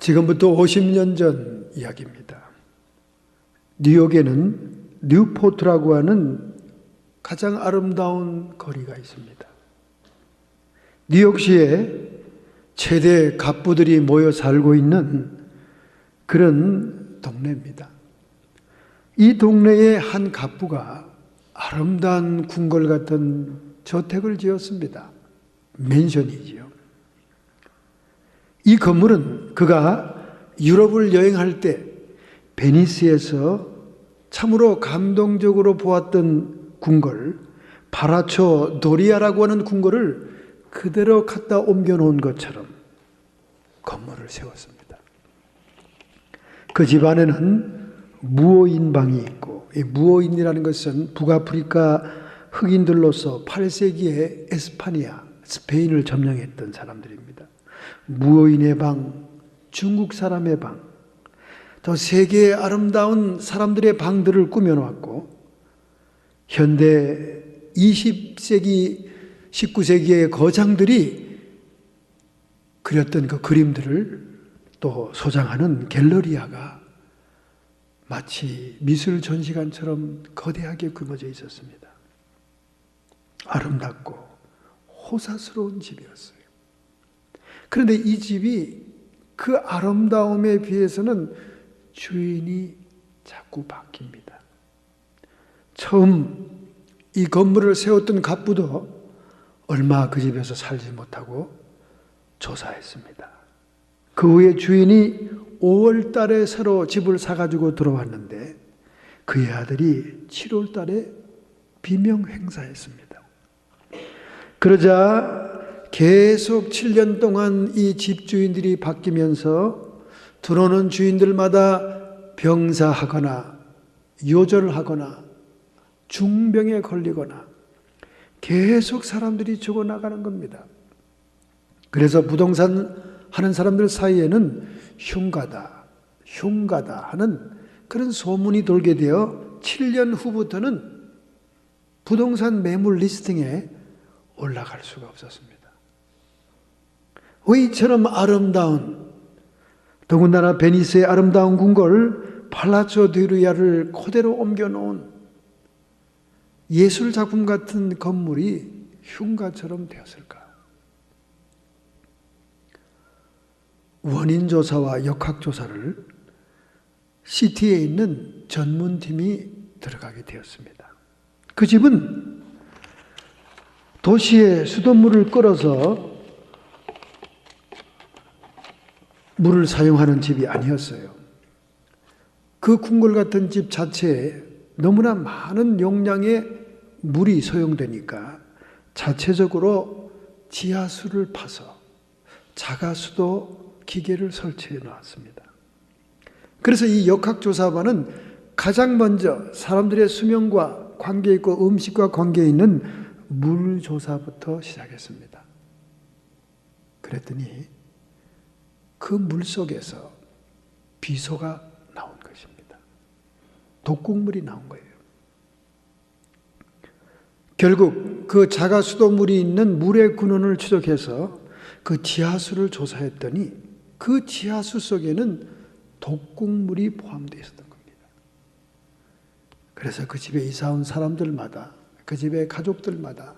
지금부터 50년 전 이야기입니다. 뉴욕에는 뉴포트라고 하는 가장 아름다운 거리가 있습니다. 뉴욕시에 최대 갑부들이 모여 살고 있는 그런 동네입니다. 이 동네에 한 갑부가 아름다운 궁궐 같은 저택을 지었습니다. 맨션이지요. 이 건물은 그가 유럽을 여행할 때 베니스에서 참으로 감동적으로 보았던 궁궐, 파라초 도리아라고 하는 궁궐을 그대로 갖다 옮겨놓은 것처럼 건물을 세웠습니다. 그 집 안에는 무호인 방이 있고, 이 무호인이라는 것은 북아프리카 흑인들로서 8세기에 에스파니아, 스페인을 점령했던 사람들입니다. 무호인의 방, 중국 사람의 방, 또 세계의 아름다운 사람들의 방들을 꾸며놓았고, 현대 20세기, 19세기의 거장들이 그렸던 그 그림들을 또 소장하는 갤러리아가 마치 미술 전시관처럼 거대하게 꾸며져 있었습니다. 아름답고 호사스러운 집이었어요. 그런데 이 집이 그 아름다움에 비해서는 주인이 자꾸 바뀝니다. 처음 이 건물을 세웠던 갑부도 얼마 그 집에서 살지 못하고 조사했습니다. 그 후에 주인이 5월 달에 새로 집을 사가지고 들어왔는데 그의 아들이 7월 달에 비명 행사했습니다. 그러자 계속 7년 동안 이 집주인들이 바뀌면서 들어오는 주인들마다 병사하거나 요절하거나 중병에 걸리거나 계속 사람들이 죽어나가는 겁니다. 그래서 부동산 하는 사람들 사이에는 흉가다 하는 그런 소문이 돌게 되어 7년 후부터는 부동산 매물 리스팅에 올라갈 수가 없었습니다. 왜 이처럼 아름다운, 더군다나 베니스의 아름다운 궁궐 팔라초 디루야를 그대로 옮겨놓은 예술 작품 같은 건물이 흉가처럼 되었을까? 원인 조사와 역학 조사를 시티에 있는 전문팀이 들어가게 되었습니다. 그 집은 도시의 수돗물을 끌어서 물을 사용하는 집이 아니었어요. 그 궁궐 같은 집 자체에 너무나 많은 용량의 물이 소용되니까 자체적으로 지하수를 파서 자가수도 기계를 설치해 놨습니다. 그래서 이 역학조사반은 가장 먼저 사람들의 수명과 관계 있고 음식과 관계 있는 물 조사부터 시작했습니다. 그랬더니 그 물 속에서 비소가 나온 것입니다. 독극물이 나온 거예요. 결국 그 자가수도물이 있는 물의 근원을 추적해서 그 지하수를 조사했더니 그 지하수 속에는 독극물이 포함되어 있었던 겁니다. 그래서 그 집에 이사 온 사람들마다, 그 집의 가족들마다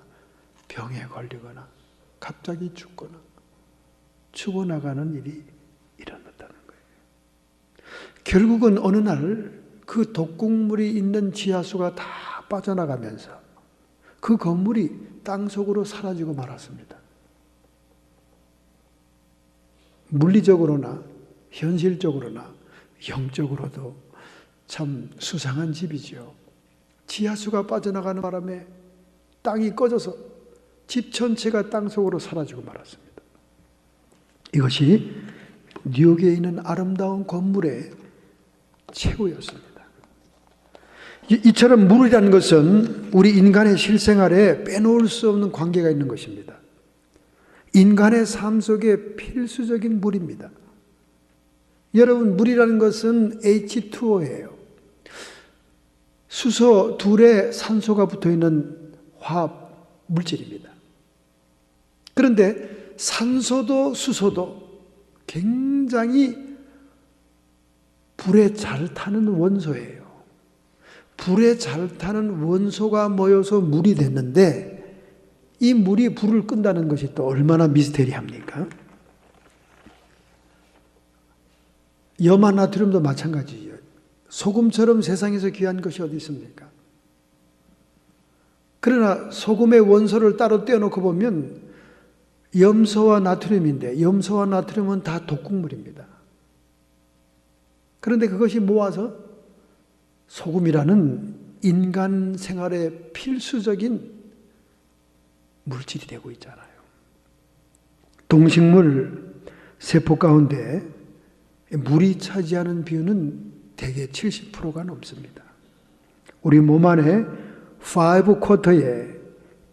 병에 걸리거나 갑자기 죽거나 죽어나가는 일이 일어났다는 거예요. 결국은 어느 날 그 독극물이 있는 지하수가 다 빠져나가면서 그 건물이 땅속으로 사라지고 말았습니다. 물리적으로나 현실적으로나 영적으로도 참 수상한 집이죠. 지하수가 빠져나가는 바람에 땅이 꺼져서 집 전체가 땅속으로 사라지고 말았습니다. 이것이 뉴욕에 있는 아름다운 건물의 최후였습니다. 이처럼 물이라는 것은 우리 인간의 실생활에 빼놓을 수 없는 관계가 있는 것입니다. 인간의 삶 속에 필수적인 물입니다. 여러분, 물이라는 것은 H2O예요. 수소 둘에 산소가 붙어있는 화학 물질입니다. 그런데 산소도 수소도 굉장히 불에 잘 타는 원소예요. 불에 잘 타는 원소가 모여서 물이 됐는데 이 물이 불을 끈다는 것이 또 얼마나 미스테리합니까? 염화 나트륨도 마찬가지예요. 소금처럼 세상에서 귀한 것이 어디 있습니까? 그러나 소금의 원소를 따로 떼어놓고 보면 염소와 나트륨인데 염소와 나트륨은 다 독극물입니다. 그런데 그것이 모아서 소금이라는 인간 생활의 필수적인 물질이 되고 있잖아요. 동식물 세포 가운데 물이 차지하는 비율은 대개 70%가 넘습니다. 우리 몸 안에 5쿼터에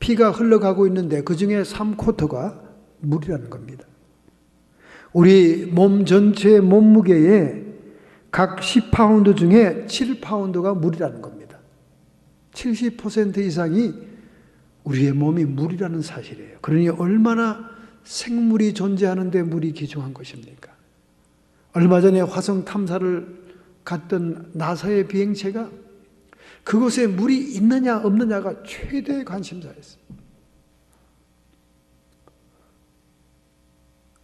피가 흘러가고 있는데 그 중에 3쿼터가 물이라는 겁니다. 우리 몸 전체의 몸무게에 각 10파운드 중에 7파운드가 물이라는 겁니다. 70% 이상이 우리의 몸이 물이라는 사실이에요. 그러니 얼마나 생물이 존재하는데 물이 귀중한 것입니까? 얼마 전에 화성 탐사를 갔던 나사의 비행체가 그곳에 물이 있느냐 없느냐가 최대의 관심사였어요.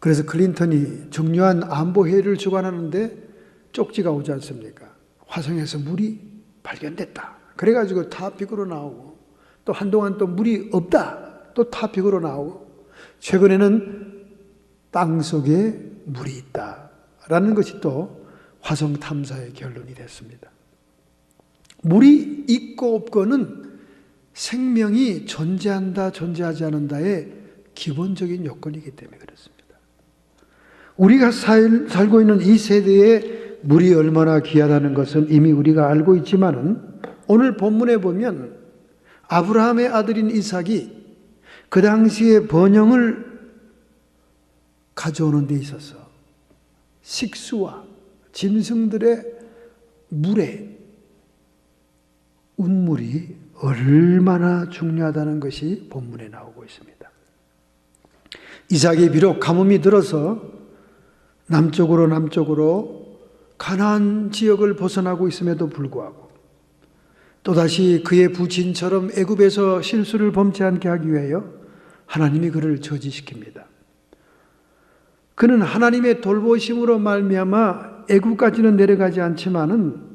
그래서 클린턴이 중요한 안보회의를 주관하는데 쪽지가 오지 않습니까? 화성에서 물이 발견됐다. 그래가지고 타픽으로 나오고 또 한동안 또 물이 없다. 또 타픽으로 나오고 최근에는 땅속에 물이 있다라는 것이 또 화성 탐사의 결론이 됐습니다. 물이 있고 없고는 생명이 존재한다 존재하지 않는다의 기본적인 요건이기 때문에 그렇습니다. 우리가 살고 있는 이 세대에 물이 얼마나 귀하다는 것은 이미 우리가 알고 있지만은 오늘 본문에 보면 아브라함의 아들인 이삭이 그 당시에 번영을 가져오는 데 있어서 식수와 짐승들의 물에 운물이 얼마나 중요하다는 것이 본문에 나오고 있습니다. 이삭이 비록 가뭄이 들어서 남쪽으로 가나안 지역을 벗어나고 있음에도 불구하고 또다시 그의 부친처럼 애굽에서 실수를 범치 않게 하기 위하여 하나님이 그를 저지시킵니다. 그는 하나님의 돌보심으로 말미암아 애굽까지는 내려가지 않지만은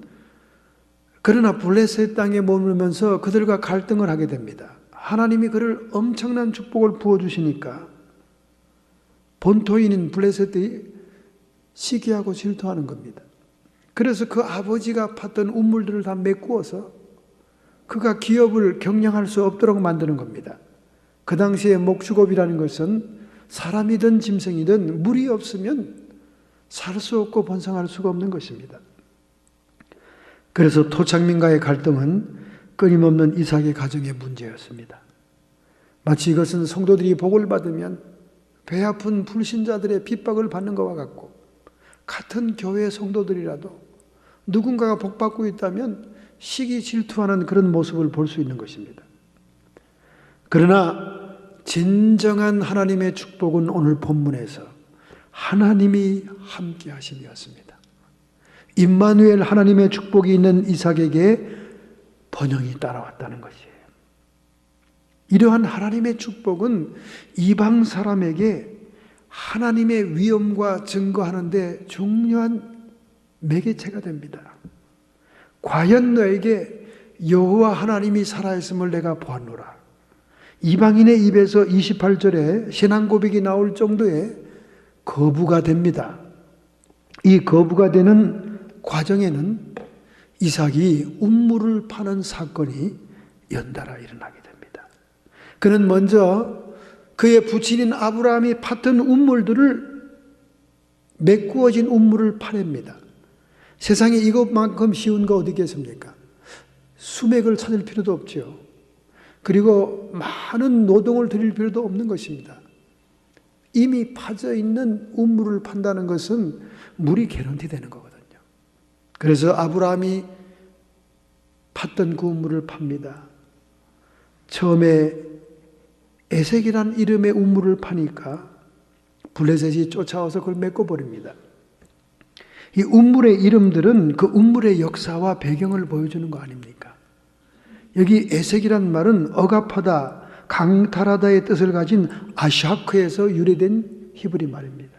그러나 블레셋 땅에 머물면서 그들과 갈등을 하게 됩니다. 하나님이 그를 엄청난 축복을 부어주시니까 본토인인 블레셋이 시기하고 질투하는 겁니다. 그래서 그 아버지가 팠던 우물들을 다 메꾸어서 그가 기업을 경영할 수 없도록 만드는 겁니다. 그 당시에 목축업이라는 것은 사람이든 짐승이든 물이 없으면 살 수 없고 번성할 수가 없는 것입니다. 그래서 토착민과의 갈등은 끊임없는 이삭의 가정의 문제였습니다. 마치 이것은 성도들이 복을 받으면 배 아픈 불신자들의 핍박을 받는 것과 같고 같은 교회 성도들이라도 누군가가 복받고 있다면 시기 질투하는 그런 모습을 볼 수 있는 것입니다. 그러나 진정한 하나님의 축복은 오늘 본문에서 하나님이 함께 하심이었습니다. 임마누엘 하나님의 축복이 있는 이삭에게 번영이 따라왔다는 것이에요. 이러한 하나님의 축복은 이방 사람에게 하나님의 위엄과 증거하는 데 중요한 매개체가 됩니다. 과연 너에게 여호와 하나님이 살아있음을 내가 보았노라. 이방인의 입에서 28절에 신앙 고백이 나올 정도의 거부가 됩니다. 이 거부가 되는 과정에는 이삭이 운물을 파는 사건이 연달아 일어나게 됩니다. 그는 먼저 그의 부친인 아브라함이 팠던 운물들을 메꾸어진 운물을 파냅니다. 세상에 이것만큼 쉬운 거 어디 있겠습니까? 수맥을 찾을 필요도 없죠. 그리고 많은 노동을 들일 필요도 없는 것입니다. 이미 파져 있는 운물을 판다는 것은 물이 개런티 되는 거거든요. 그래서 아브라함이 팠던 그 운물을 팝니다. 처음에 에색이란 이름의 운물을 파니까 블레셋이 쫓아와서 그걸 메꿔버립니다. 이 운물의 이름들은 그 운물의 역사와 배경을 보여주는 거 아닙니까? 여기 에색이란 말은 억압하다, 강탈하다의 뜻을 가진 아샤크에서 유래된 히브리 말입니다.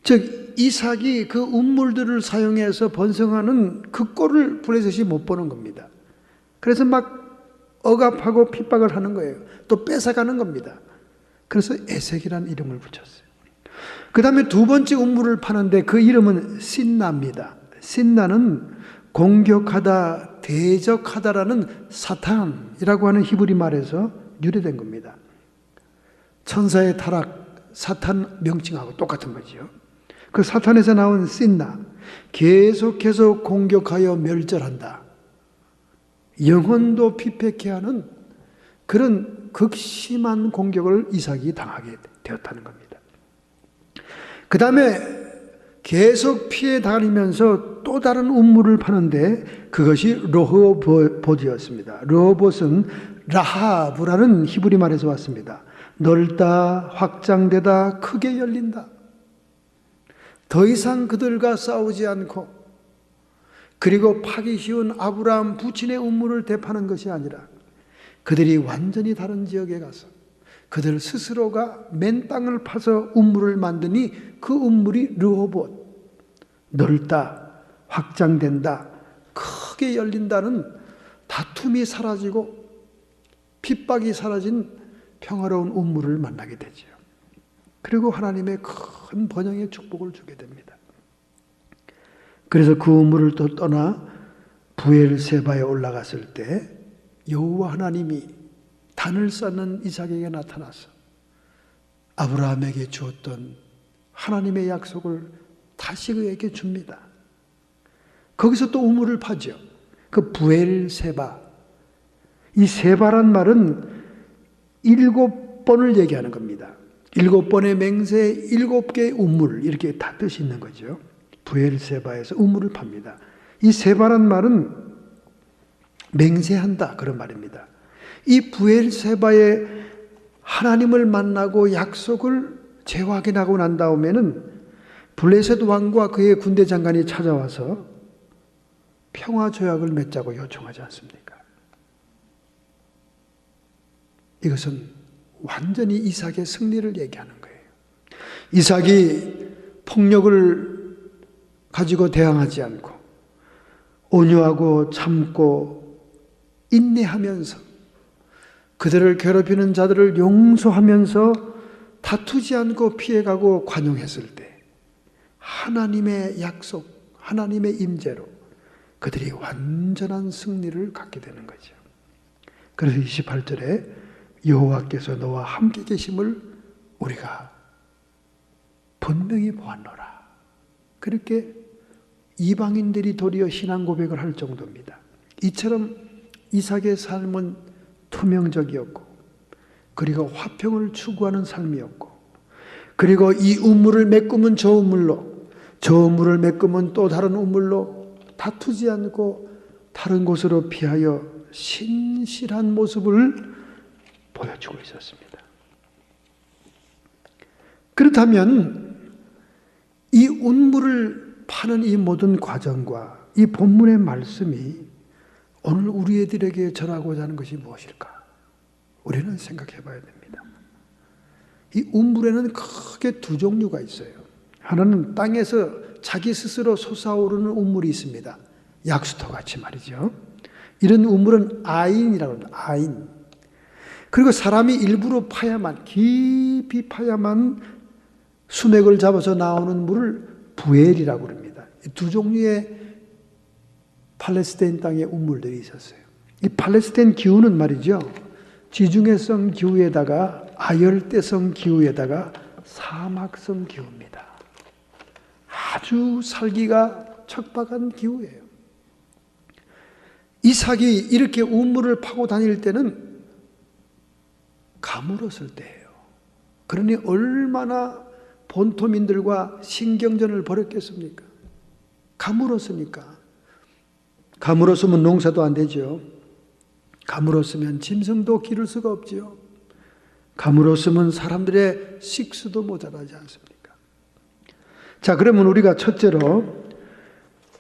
즉 이삭이 그 운물들을 사용해서 번성하는 그 꼴을 블레셋이 못 보는 겁니다. 그래서 막 억압하고 핍박을 하는 거예요. 또 뺏어가는 겁니다. 그래서 에색이라는 이름을 붙였어요. 그 다음에 두 번째 운물을 파는데 그 이름은 신나입니다. 신나는 공격하다, 대적하다라는 사탄이라고 하는 히브리 말에서 유래된 겁니다. 천사의 타락, 사탄 명칭하고 똑같은 거죠. 그 사탄에서 나온 신나, 계속해서 공격하여 멸절한다. 영혼도 피폐케 하는 그런 극심한 공격을 이삭이 당하게 되었다는 겁니다. 그 다음에 계속 피해 다니면서 또 다른 운물을 파는데 그것이 르호봇이었습니다. 르호봇은 라하브라는 히브리 말에서 왔습니다. 넓다, 확장되다, 크게 열린다. 더 이상 그들과 싸우지 않고 그리고 파기 쉬운 아브라함 부친의 운물을 대파는 것이 아니라 그들이 완전히 다른 지역에 가서 그들 스스로가 맨 땅을 파서 운물을 만드니 그 운물이 르호봇, 넓다, 확장된다, 크게 열린다는 다툼이 사라지고 핍박이 사라진 평화로운 운물을 만나게 되죠. 그리고 하나님의 큰 번영의 축복을 주게 됩니다. 그래서 그 운물을 또 떠나 부엘세바에 올라갔을 때 여호와 하나님이 단을 쌓는 이삭에게 나타나서 아브라함에게 주었던 하나님의 약속을 다시 그에게 줍니다. 거기서 또 우물을 파죠. 그 부엘세바. 이 세바란 말은 7번을 얘기하는 겁니다. 7번의 맹세, 7개의 우물 이렇게 다 뜻이 있는 거죠. 부엘세바에서 우물을 팝니다. 이 세바란 말은 맹세한다 그런 말입니다. 이 부엘세바에 하나님을 만나고 약속을 재확인하고 난 다음에는 블레셋 왕과 그의 군대 장관이 찾아와서 평화 조약을 맺자고 요청하지 않습니까? 이것은 완전히 이삭의 승리를 얘기하는 거예요. 이삭이 폭력을 가지고 대항하지 않고 온유하고 참고 인내하면서 그들을 괴롭히는 자들을 용서하면서 다투지 않고 피해가고 관용했을 때 하나님의 약속, 하나님의 임재로 그들이 완전한 승리를 갖게 되는 거죠. 그래서 28절에 여호와께서 너와 함께 계심을 우리가 분명히 보았노라. 그렇게 이방인들이 도리어 신앙 고백을 할 정도입니다. 이처럼 이삭의 삶은 투명적이었고 그리고 화평을 추구하는 삶이었고 그리고 이 우물을 메꾸면 저 우물로 저 우물을 메꾸면 또 다른 우물로 다투지 않고 다른 곳으로 피하여 신실한 모습을 보여주고 있었습니다. 그렇다면 이 운물을 파는 이 모든 과정과 이 본문의 말씀이 오늘 우리들에게 전하고자 하는 것이 무엇일까? 우리는 생각해 봐야 됩니다. 이 운물에는 크게 두 종류가 있어요. 하나는 땅에서 자기 스스로 솟아오르는 운물이 있습니다. 약수터 같이 말이죠. 이런 운물은 아인이라고 합니다. 아인. 그리고 사람이 일부러 파야만, 깊이 파야만 수맥을 잡아서 나오는 물을 부엘이라고 합니다. 이 두 종류의 팔레스타인 땅에 운물들이 있었어요. 이 팔레스타인 기후는 말이죠. 지중해성 기후에다가 아열대성 기후에다가 사막성 기후입니다. 아주 살기가 척박한 기후예요. 이삭이 이렇게 우물을 파고 다닐 때는 가물었을 때예요. 그러니 얼마나 본토민들과 신경전을 벌였겠습니까? 가물었으니까. 가물었으면 농사도 안 되죠. 가물었으면 짐승도 기를 수가 없지요. 가물었으면 사람들의 식수도 모자라지 않습니까? 자, 그러면 우리가 첫째로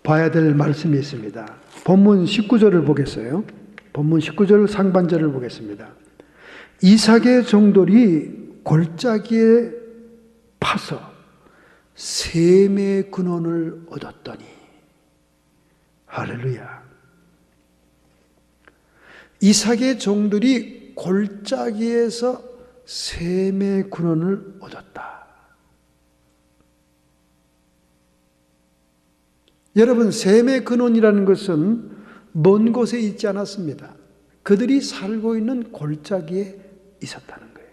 봐야 될 말씀이 있습니다. 본문 19절을 보겠어요. 본문 19절 상반절을 보겠습니다. 이삭의 종들이 골짜기에 파서 셈의 근원을 얻었더니, 할렐루야. 이삭의 종들이 골짜기에서 셈의 근원을 얻었다. 여러분, 셈의 근원이라는 것은 먼 곳에 있지 않았습니다. 그들이 살고 있는 골짜기에 있었다는 거예요.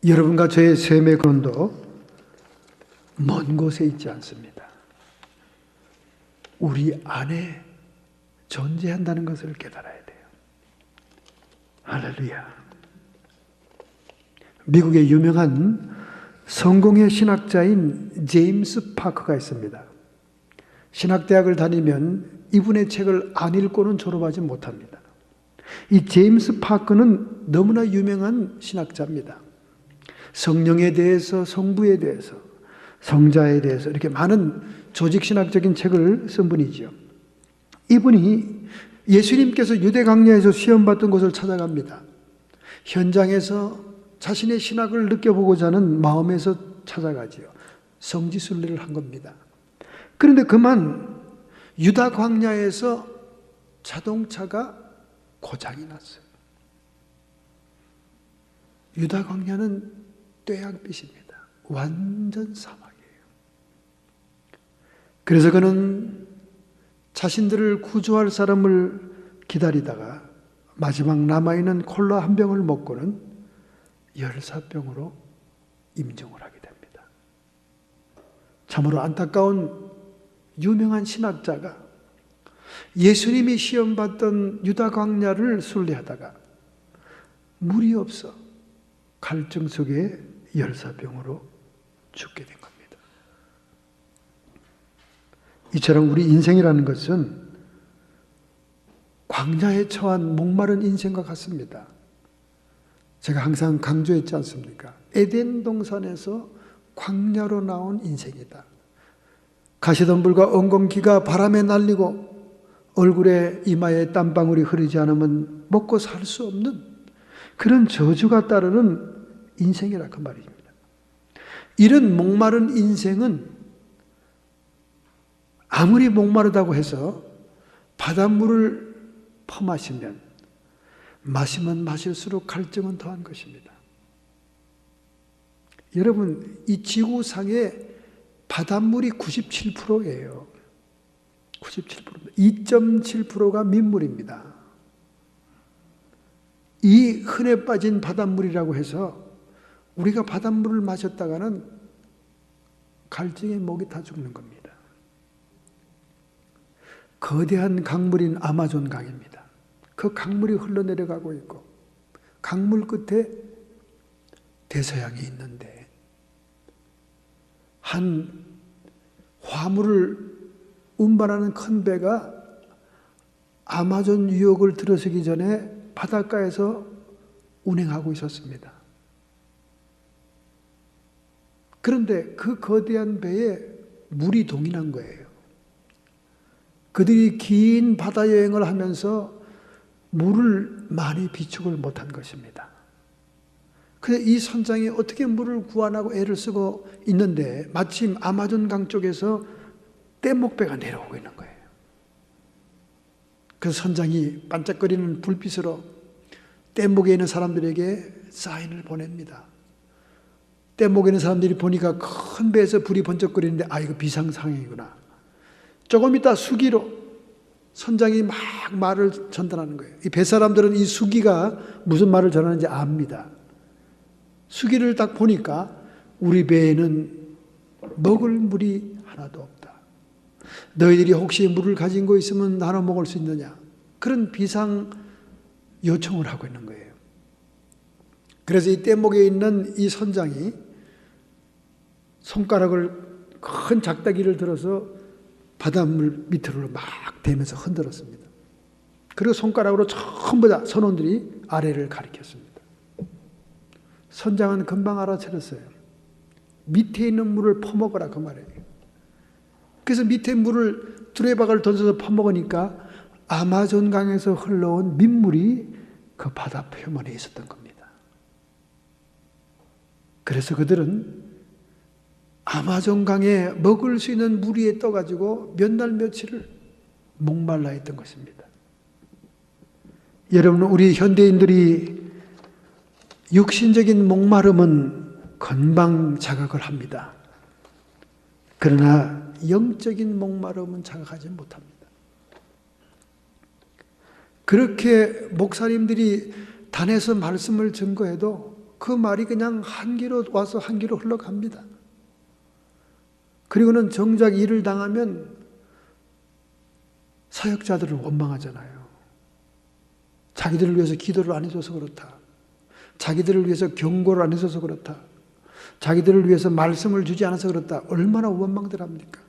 여러분과 저의 셈의 근원도 먼 곳에 있지 않습니다. 우리 안에 존재한다는 것을 깨달아야 돼요. 할렐루야. 미국의 유명한 성공의 신학자인 제임스 파커가 있습니다. 신학대학을 다니면 이분의 책을 안 읽고는 졸업하지 못합니다. 이 제임스 파커는 너무나 유명한 신학자입니다. 성령에 대해서, 성부에 대해서, 성자에 대해서 이렇게 많은 조직신학적인 책을 쓴 분이죠. 이분이 예수님께서 유대 광야에서 시험받던 곳을 찾아갑니다. 현장에서 자신의 신학을 느껴보고자 하는 마음에서 찾아가지요. 성지순례를 한 겁니다. 그런데 그만 유다 광야에서 자동차가 고장이 났어요. 유다 광야는 뙤약빛입니다. 완전 사막이에요. 그래서 그는 자신들을 구조할 사람을 기다리다가 마지막 남아있는 콜라 한 병을 먹고는 열사병으로 임종을 하게 됩니다. 참으로 안타까운 유명한 신학자가 예수님이 시험받던 유다 광야를 순례하다가 물이 없어 갈증 속에 열사병으로 죽게 된 겁니다. 이처럼 우리 인생이라는 것은 광야에 처한 목마른 인생과 같습니다. 제가 항상 강조했지 않습니까? 에덴 동산에서 광야로 나온 인생이다. 가시덤불과 엉겅퀴가 바람에 날리고 얼굴에 이마에 땀방울이 흐르지 않으면 먹고 살 수 없는 그런 저주가 따르는 인생이라 그 말입니다. 이런 목마른 인생은 아무리 목마르다고 해서 바닷물을 퍼마시면 마시면 마실수록 갈증은 더한 것입니다. 여러분, 이 지구상의 바닷물이 97%예요. 97%. 2.7%가 민물입니다. 이 흔해 빠진 바닷물이라고 해서 우리가 바닷물을 마셨다가는 갈증에 목이 다 죽는 겁니다. 거대한 강물인 아마존 강입니다. 그 강물이 흘러내려가고 있고 강물 끝에 대서양이 있는데 한 화물을 운반하는 큰 배가 아마존 유역을 들어서기 전에 바닷가에서 운행하고 있었습니다. 그런데 그 거대한 배에 물이 동인한 거예요. 그들이 긴 바다 여행을 하면서 물을 많이 비축을 못한 것입니다. 그래서 이 선장이 어떻게 물을 구하라고 애를 쓰고 있는데 마침 아마존 강 쪽에서 떼목배가 내려오고 있는 거예요. 그 선장이 반짝거리는 불빛으로 떼목에 있는 사람들에게 사인을 보냅니다. 떼목에 있는 사람들이 보니까 큰 배에서 불이 번쩍거리는데 이거 비상상황이구나. 조금 있다 수기로 선장이 막 말을 전달하는 거예요. 이 뱃사람들은 이 수기가 무슨 말을 전하는지 압니다. 수기를 딱 보니까 우리 배에는 먹을 물이 하나도 없다. 너희들이 혹시 물을 가진 거 있으면 나눠 먹을 수 있느냐. 그런 비상 요청을 하고 있는 거예요. 그래서 이 뗏목에 있는 이 선장이 손가락을 큰 작다기를 들어서 바닷물 밑으로 막 대면서 흔들었습니다. 그리고 손가락으로 전부 다 선원들이 아래를 가리켰습니다. 선장은 금방 알아차렸어요. 밑에 있는 물을 퍼먹어라 그 말이에요. 그래서 밑에 물을 두레박을 던져서 퍼먹으니까 아마존 강에서 흘러온 민물이 그 바다 표면에 있었던 겁니다. 그래서 그들은 아마존 강에 먹을 수 있는 물 위에 떠가지고 몇 날 며칠을 목말라 했던 것입니다. 여러분, 우리 현대인들이 육신적인 목마름은 건강 자각을 합니다. 그러나 영적인 목마름은 자각하지 못합니다. 그렇게 목사님들이 단에서 말씀을 증거해도 그 말이 그냥 한 귀로 와서 한 귀로 흘러갑니다. 그리고는 정작 일을 당하면 사역자들을 원망하잖아요. 자기들을 위해서 기도를 안 해줘서 그렇다. 자기들을 위해서 경고를 안 해줘서 그렇다. 자기들을 위해서 말씀을 주지 않아서 그렇다. 얼마나 원망들 합니까?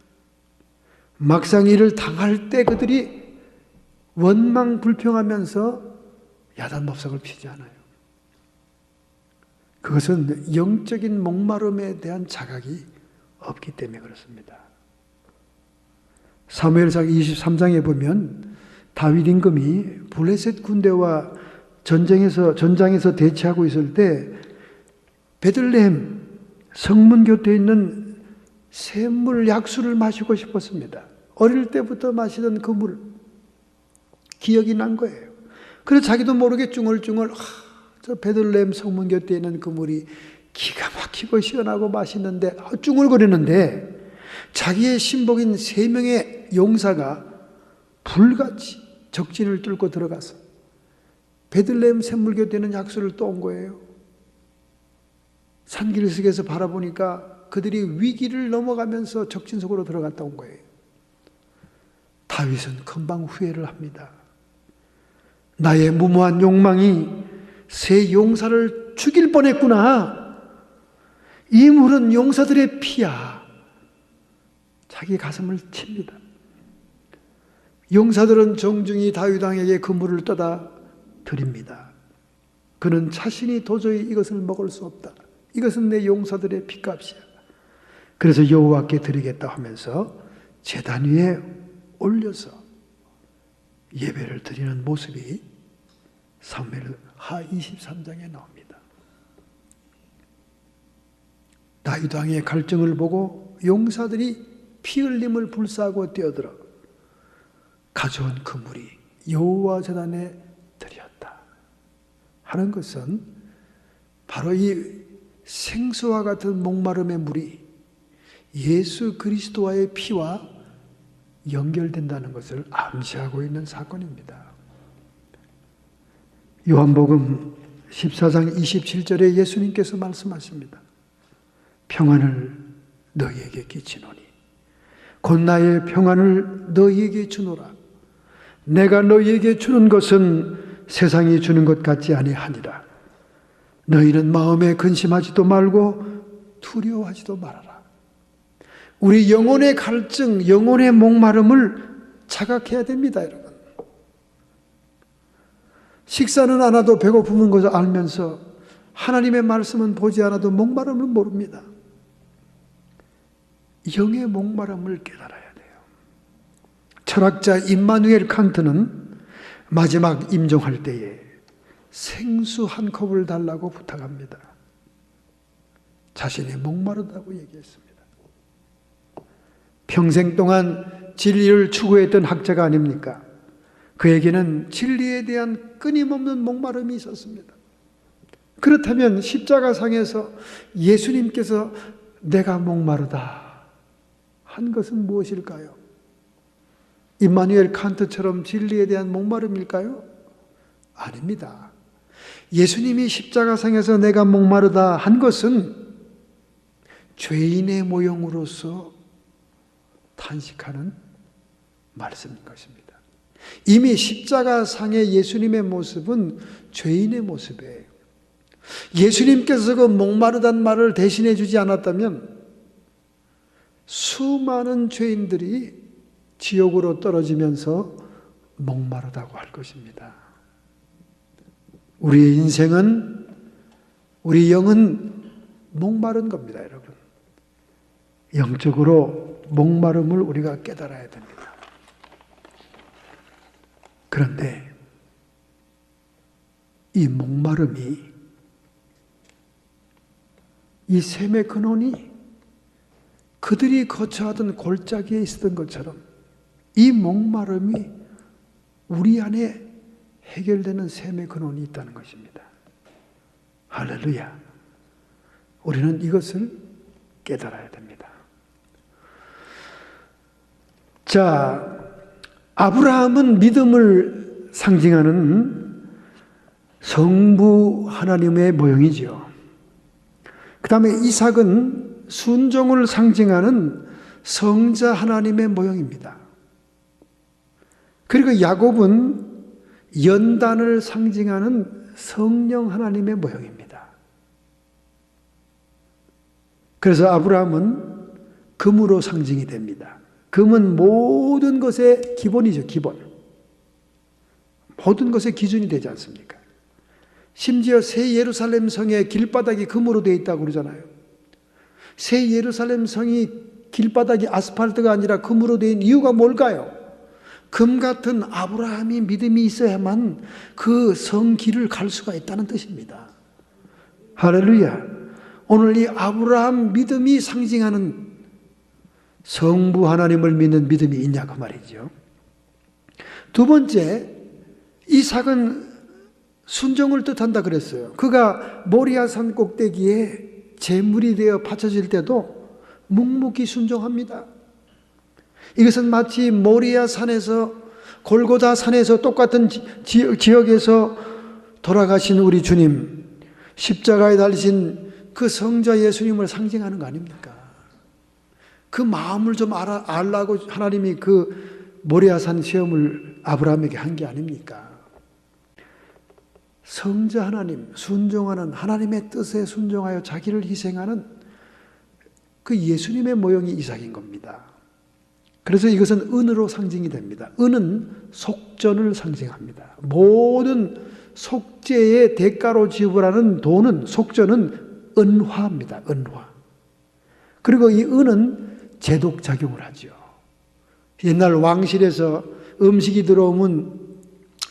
막상 일을 당할 때 그들이 원망 불평하면서 야단법석을 피지 않아요. 그것은 영적인 목마름에 대한 자각이 없기 때문에 그렇습니다. 사무엘상 23장에 보면 다윗 임금이 블레셋 군대와 전장에서 대치하고 있을 때 베들레헴 성문 곁에 있는 샘물 약수를 마시고 싶었습니다. 어릴 때부터 마시던 그 물 기억이 난 거예요. 그래서 자기도 모르게 쭝얼쭝얼 저 베들레헴 성문 곁에 있는 그 물이 기가 막히고 시원하고 맛있는데 쭝얼거리는데 자기의 신복인 3명의 용사가 불같이 적진을 뚫고 들어가서 베들레헴 샘물 곁에 있는 약수를 떠온 거예요. 산길석에서 바라보니까 그들이 위기를 넘어가면서 적진 속으로 들어갔다 온 거예요. 다윗은 금방 후회를 합니다. 나의 무모한 욕망이 새 용사를 죽일 뻔했구나. 이 물은 용사들의 피야. 자기 가슴을 칩니다. 용사들은 정중히 다윗 왕에게 그 물을 떠다 드립니다. 그는 자신이 도저히 이것을 먹을 수 없다. 이것은 내 용사들의 피값이야. 그래서 여호와께 드리겠다 하면서 제단 위에 올려서 예배를 드리는 모습이 사무엘하 23장에 나옵니다. 다윗 왕의 갈증을 보고 용사들이 피 흘림을 불사하고 뛰어들어 가져온 그 물이 여호와 제단에 드렸다 하는 것은 바로 이 생수와 같은 목마름의 물이 예수 그리스도와의 피와 연결된다는 것을 암시하고 있는 사건입니다. 요한복음 14장 27절에 예수님께서 말씀하십니다. 평안을 너희에게 끼치노니 곧 나의 평안을 너희에게 주노라. 내가 너희에게 주는 것은 세상이 주는 것 같지 아니하니라. 너희는 마음에 근심하지도 말고 두려워하지도 말아라. 우리 영혼의 갈증, 영혼의 목마름을 자각해야 됩니다, 여러분. 식사는 안 하도 배고픔인 것을 알면서 하나님의 말씀은 보지 않아도 목마름을 모릅니다. 영의 목마름을 깨달아야 돼요. 철학자 임마누엘 칸트는 마지막 임종할 때에 생수 한 컵을 달라고 부탁합니다. 자신이 목마르다고 얘기했습니다. 평생 동안 진리를 추구했던 학자가 아닙니까? 그에게는 진리에 대한 끊임없는 목마름이 있었습니다. 그렇다면 십자가상에서 예수님께서 내가 목마르다 한 것은 무엇일까요? 임마누엘 칸트처럼 진리에 대한 목마름일까요? 아닙니다. 예수님이 십자가상에서 내가 목마르다 한 것은 죄인의 모형으로서 탄식하는 말씀인 것입니다. 이미 십자가상의 예수님의 모습은 죄인의 모습이에요. 예수님께서 그 목마르다는 말을 대신해 주지 않았다면 수많은 죄인들이 지옥으로 떨어지면서 목마르다고 할 것입니다. 우리의 인생은 우리 영은 목마른 겁니다, 여러분. 영적으로 목마름을 우리가 깨달아야 됩니다. 그런데 이 목마름이, 이 샘의 근원이 그들이 거처하던 골짜기에 있었던 것처럼 이 목마름이 우리 안에 해결되는 샘의 근원이 있다는 것입니다. 할렐루야. 우리는 이것을 깨달아야 됩니다. 자, 아브라함은 믿음을 상징하는 성부 하나님의 모형이죠. 그 다음에 이삭은 순종을 상징하는 성자 하나님의 모형입니다. 그리고 야곱은 연단을 상징하는 성령 하나님의 모형입니다. 그래서 아브라함은 금으로 상징이 됩니다. 금은 모든 것의 기본이죠, 기본. 모든 것의 기준이 되지 않습니까? 심지어 새 예루살렘 성의 길바닥이 금으로 되어 있다고 그러잖아요. 새 예루살렘 성이 길바닥이 아스팔트가 아니라 금으로 되어 있는 이유가 뭘까요? 금 같은 아브라함이 믿음이 있어야만 그 성길을 갈 수가 있다는 뜻입니다. 할렐루야. 오늘 이 아브라함 믿음이 상징하는 성부 하나님을 믿는 믿음이 있냐 그 말이죠. 두 번째, 이삭은 순종을 뜻한다 그랬어요. 그가 모리아산 꼭대기에 제물이 되어 바쳐질 때도 묵묵히 순종합니다. 이것은 마치 모리아산에서, 골고다 산에서 똑같은 지역에서 돌아가신 우리 주님, 십자가에 달리신 그 성자 예수님을 상징하는 거 아닙니까? 그 마음을 좀 알라고 하나님이 그 모리아산 시험을 아브라함에게 한 게 아닙니까? 성자 하나님, 순종하는 하나님의 뜻에 순종하여 자기를 희생하는 그 예수님의 모형이 이삭인 겁니다. 그래서 이것은 은으로 상징이 됩니다. 은은 속전을 상징합니다. 모든 속죄의 대가로 지불하는 돈은, 속전은 은화입니다. 은화. 그리고 이 은은 제독작용을 하죠. 옛날 왕실에서 음식이 들어오면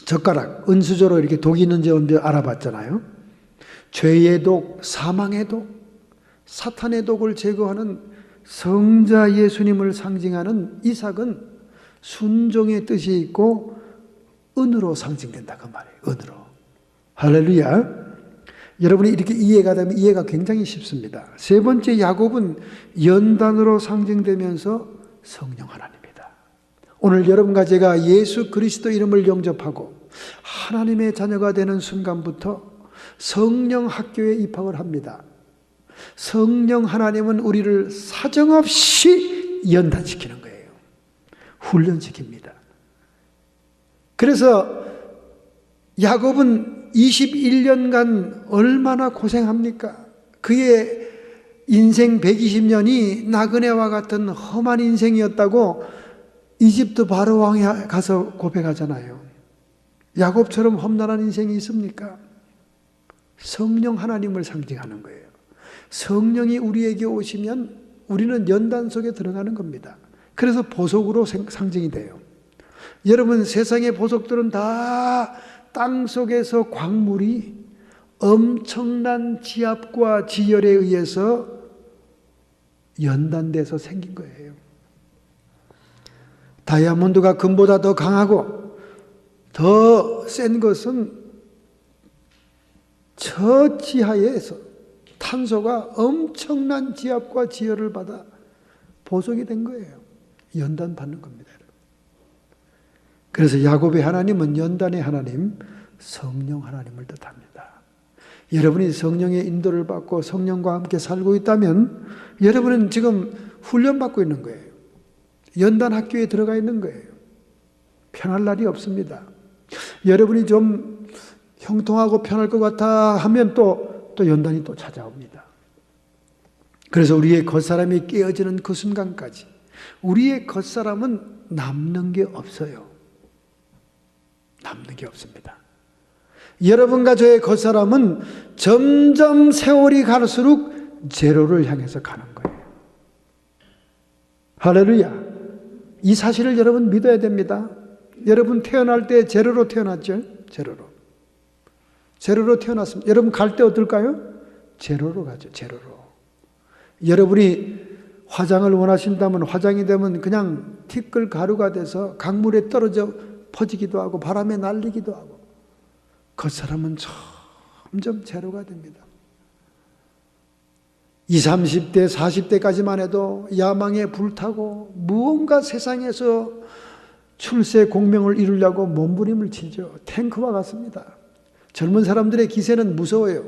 젓가락, 은수저로 이렇게 독이 있는지 언제 알아봤잖아요. 죄의 독, 사망의 독, 사탄의 독을 제거하는 성자 예수님을 상징하는 이삭은 순종의 뜻이 있고 은으로 상징된다 그 말이에요. 은으로. 할렐루야. 여러분이 이렇게 이해가 되면 이해가 굉장히 쉽습니다. 세 번째, 야곱은 연단으로 상징되면서 성령 하나님이다. 오늘 여러분과 제가 예수 그리스도 이름을 영접하고 하나님의 자녀가 되는 순간부터 성령 학교에 입학을 합니다. 성령 하나님은 우리를 사정없이 연단시키는 거예요. 훈련시킵니다. 그래서 야곱은 21년간 얼마나 고생합니까? 그의 인생 120년이 나그네와 같은 험한 인생이었다고 이집트 바로 왕에 가서 고백하잖아요. 야곱처럼 험난한 인생이 있습니까? 성령 하나님을 상징하는 거예요. 성령이 우리에게 오시면 우리는 연단 속에 들어가는 겁니다. 그래서 보석으로 상징이 돼요. 여러분, 세상의 보석들은 다 땅 속에서 광물이 엄청난 지압과 지열에 의해서 연단돼서 생긴 거예요. 다이아몬드가 금보다 더 강하고 더 센 것은 저 지하에서 탄소가 엄청난 지압과 지열을 받아 보석이 된 거예요. 연단 받는 겁니다. 그래서 야곱의 하나님은 연단의 하나님, 성령 하나님을 뜻합니다. 여러분이 성령의 인도를 받고 성령과 함께 살고 있다면 여러분은 지금 훈련받고 있는 거예요. 연단 학교에 들어가 있는 거예요. 편할 날이 없습니다. 여러분이 좀 형통하고 편할 것 같아 하면 또 연단이 또 찾아옵니다. 그래서 우리의 겉사람이 깨어지는 그 순간까지 우리의 겉사람은 남는 게 없어요. 남는 게 없습니다. 여러분과 저의 겉사람은 점점 세월이 갈수록 제로를 향해서 가는 거예요. 할렐루야. 이 사실을 여러분 믿어야 됩니다. 여러분 태어날 때 제로로 태어났죠? 제로로 태어났습니다. 여러분 갈 때 어떨까요? 제로로 가죠. 제로로. 여러분이 화장을 원하신다면 화장이 되면 그냥 티끌 가루가 돼서 강물에 떨어져 퍼지기도 하고 바람에 날리기도 하고, 그 사람은 점점 제로가 됩니다. 20, 30대, 40대까지만 해도 야망에 불타고 무언가 세상에서 출세 공명을 이루려고 몸부림을 치죠. 탱크와 같습니다. 젊은 사람들의 기세는 무서워요.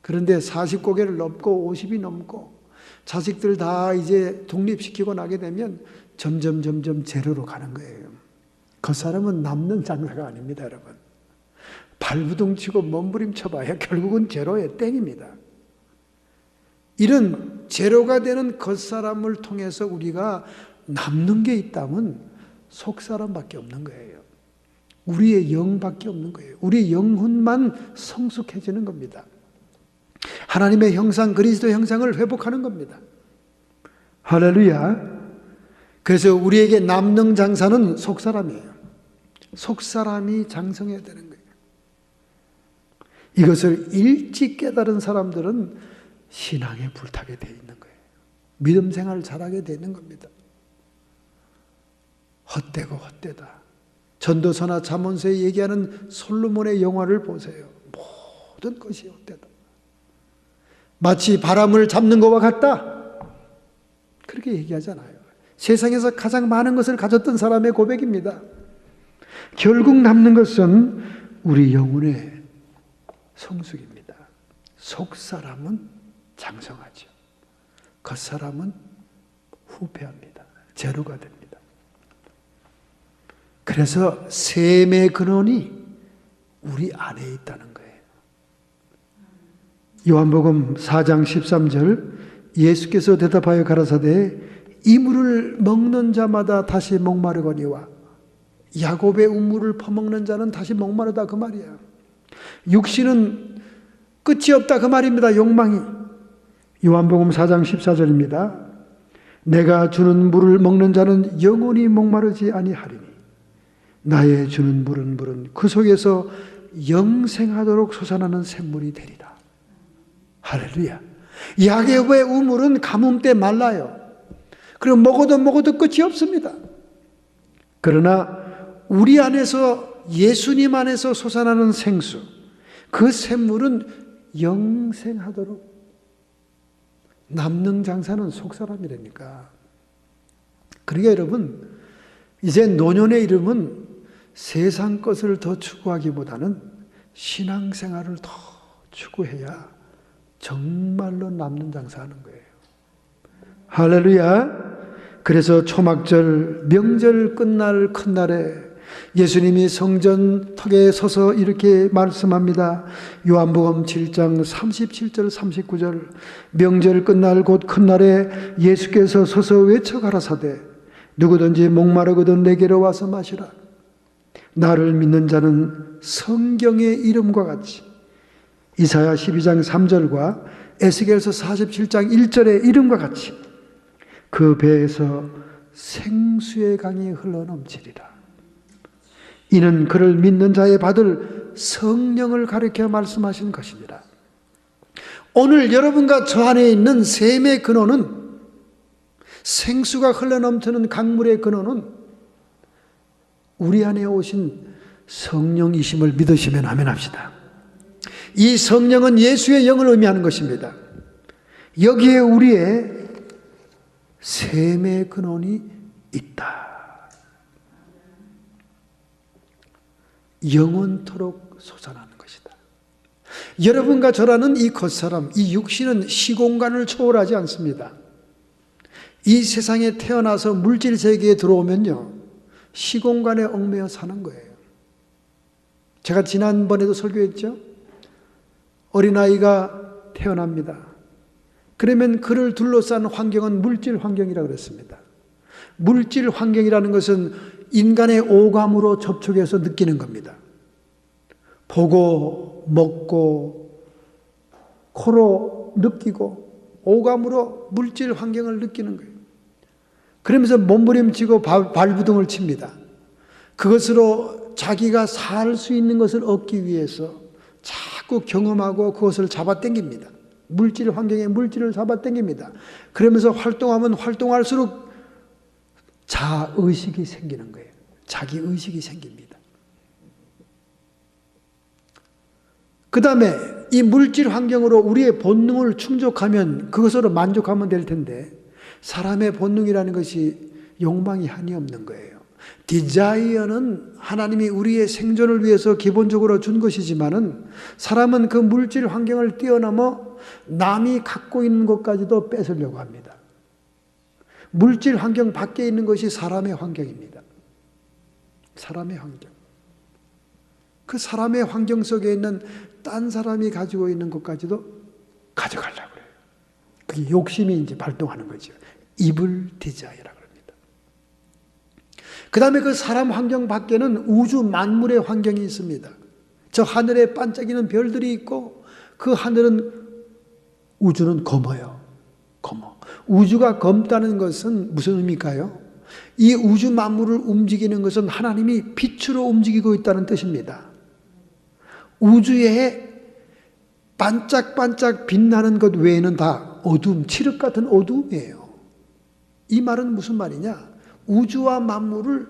그런데 40고개를 넘고 50이 넘고 자식들 다 이제 독립시키고 나게 되면 점점 제로로 가는 거예요. 그 사람은 남는 장사가 아닙니다, 여러분. 발부둥 치고 몸부림 쳐봐야 결국은 제로의 땡입니다. 이런 제로가 되는 겉사람을 통해서 우리가 남는 게 있다면 속사람밖에 없는 거예요. 우리의 영밖에 없는 거예요. 우리 영혼만 성숙해지는 겁니다. 하나님의 형상, 그리스도의 형상을 회복하는 겁니다. 할렐루야. 그래서 우리에게 남는 장사는 속사람이에요. 속사람이 장성해야 되는 거예요. 이것을 일찍 깨달은 사람들은 신앙에 불타게 되어 있는 거예요. 믿음 생활을 잘하게 되는 겁니다. 헛되고 헛되다. 전도서나 잠언서에 얘기하는 솔로몬의 영화를 보세요. 모든 것이 헛되다. 마치 바람을 잡는 것과 같다. 그렇게 얘기하잖아요. 세상에서 가장 많은 것을 가졌던 사람의 고백입니다. 결국 남는 것은 우리 영혼의 성숙입니다. 속사람은 장성하죠. 겉사람은 후패합니다. 제로가 됩니다. 그래서 셈의 근원이 우리 안에 있다는 거예요. 요한복음 4장 13절, 예수께서 대답하여 가라사대 이 물을 먹는 자마다 다시 목마르거니와 야곱의 우물을 퍼먹는 자는 다시 목마르다, 그 말이야. 육신은 끝이 없다, 그 말입니다. 욕망이. 요한복음 4장 14절입니다. 내가 주는 물을 먹는 자는 영원히 목마르지 아니하리니 나의 주는 물은 그 속에서 영생하도록 솟아나는 샘물이 되리라. 할렐루야. 야곱의 우물은 가뭄 때 말라요. 그럼 먹어도 끝이 없습니다. 그러나 우리 안에서, 예수님 안에서 솟아나는 생수, 그 샘물은 영생하도록. 남는 장사는 속사람이라니까. 그러니까 여러분, 이제 노년의 이름은 세상 것을 더 추구하기보다는 신앙생활을 더 추구해야 정말로 남는 장사하는 거예요. 할렐루야. 그래서 초막절, 명절 끝날 큰 날에 예수님이 성전 턱에 서서 이렇게 말씀합니다. 요한복음 7장 37절 39절, 명절 끝날 곧 큰 날에 예수께서 서서 외쳐 가라사대 누구든지 목마르거든 내게로 와서 마시라. 나를 믿는 자는 성경의 이름과 같이 이사야 12장 3절과 에스겔서 47장 1절의 이름과 같이 그 배에서 생수의 강이 흘러넘치리라. 이는 그를 믿는 자의 받을 성령을 가리켜 말씀하신 것이니라. 오늘 여러분과 저 안에 있는 셈의 근원은, 생수가 흘러넘치는 강물의 근원은 우리 안에 오신 성령이심을 믿으시면 아멘 합시다. 이 성령은 예수의 영을 의미하는 것입니다. 여기에 우리의 셈의 근원이 있다. 영원토록 솟아나는 것이다. 여러분과 저라는 이 겉사람, 이 육신은 시공간을 초월하지 않습니다. 이 세상에 태어나서 물질 세계에 들어오면요, 시공간에 얽매여 사는 거예요. 제가 지난번에도 설교했죠. 어린아이가 태어납니다. 그러면 그를 둘러싼 환경은 물질 환경이라고 그랬습니다. 물질 환경이라는 것은 인간의 오감으로 접촉해서 느끼는 겁니다. 보고 먹고 코로 느끼고 오감으로 물질 환경을 느끼는 거예요. 그러면서 몸부림치고 발부둥을 칩니다. 그것으로 자기가 살 수 있는 것을 얻기 위해서 자꾸 경험하고 그것을 잡아당깁니다. 물질 환경에 물질을 잡아당깁니다. 그러면서 활동하면 활동할수록 자의식이 생기는 거예요. 자기의식이 생깁니다. 그 다음에 이 물질 환경으로 우리의 본능을 충족하면 그것으로 만족하면 될 텐데 사람의 본능이라는 것이 욕망이 한이 없는 거예요. 디자이어는 하나님이 우리의 생존을 위해서 기본적으로 준 것이지만은 사람은 그 물질 환경을 뛰어넘어 남이 갖고 있는 것까지도 뺏으려고 합니다. 물질 환경 밖에 있는 것이 사람의 환경입니다. 사람의 환경. 그 사람의 환경 속에 있는 딴 사람이 가지고 있는 것까지도 가져가려고 해요. 그게 욕심이 이제 발동하는 거죠. evil desire라고 합니다. 그 다음에 그 사람 환경 밖에는 우주 만물의 환경이 있습니다. 저 하늘에 반짝이는 별들이 있고 그 하늘은 우주는 검어요. 검어. 우주가 검다는 것은 무슨 의미일까요? 이 우주 만물을 움직이는 것은 하나님이 빛으로 움직이고 있다는 뜻입니다. 우주에 반짝반짝 빛나는 것 외에는 다 어둠, 칠흑 같은 어둠이에요. 이 말은 무슨 말이냐? 우주와 만물을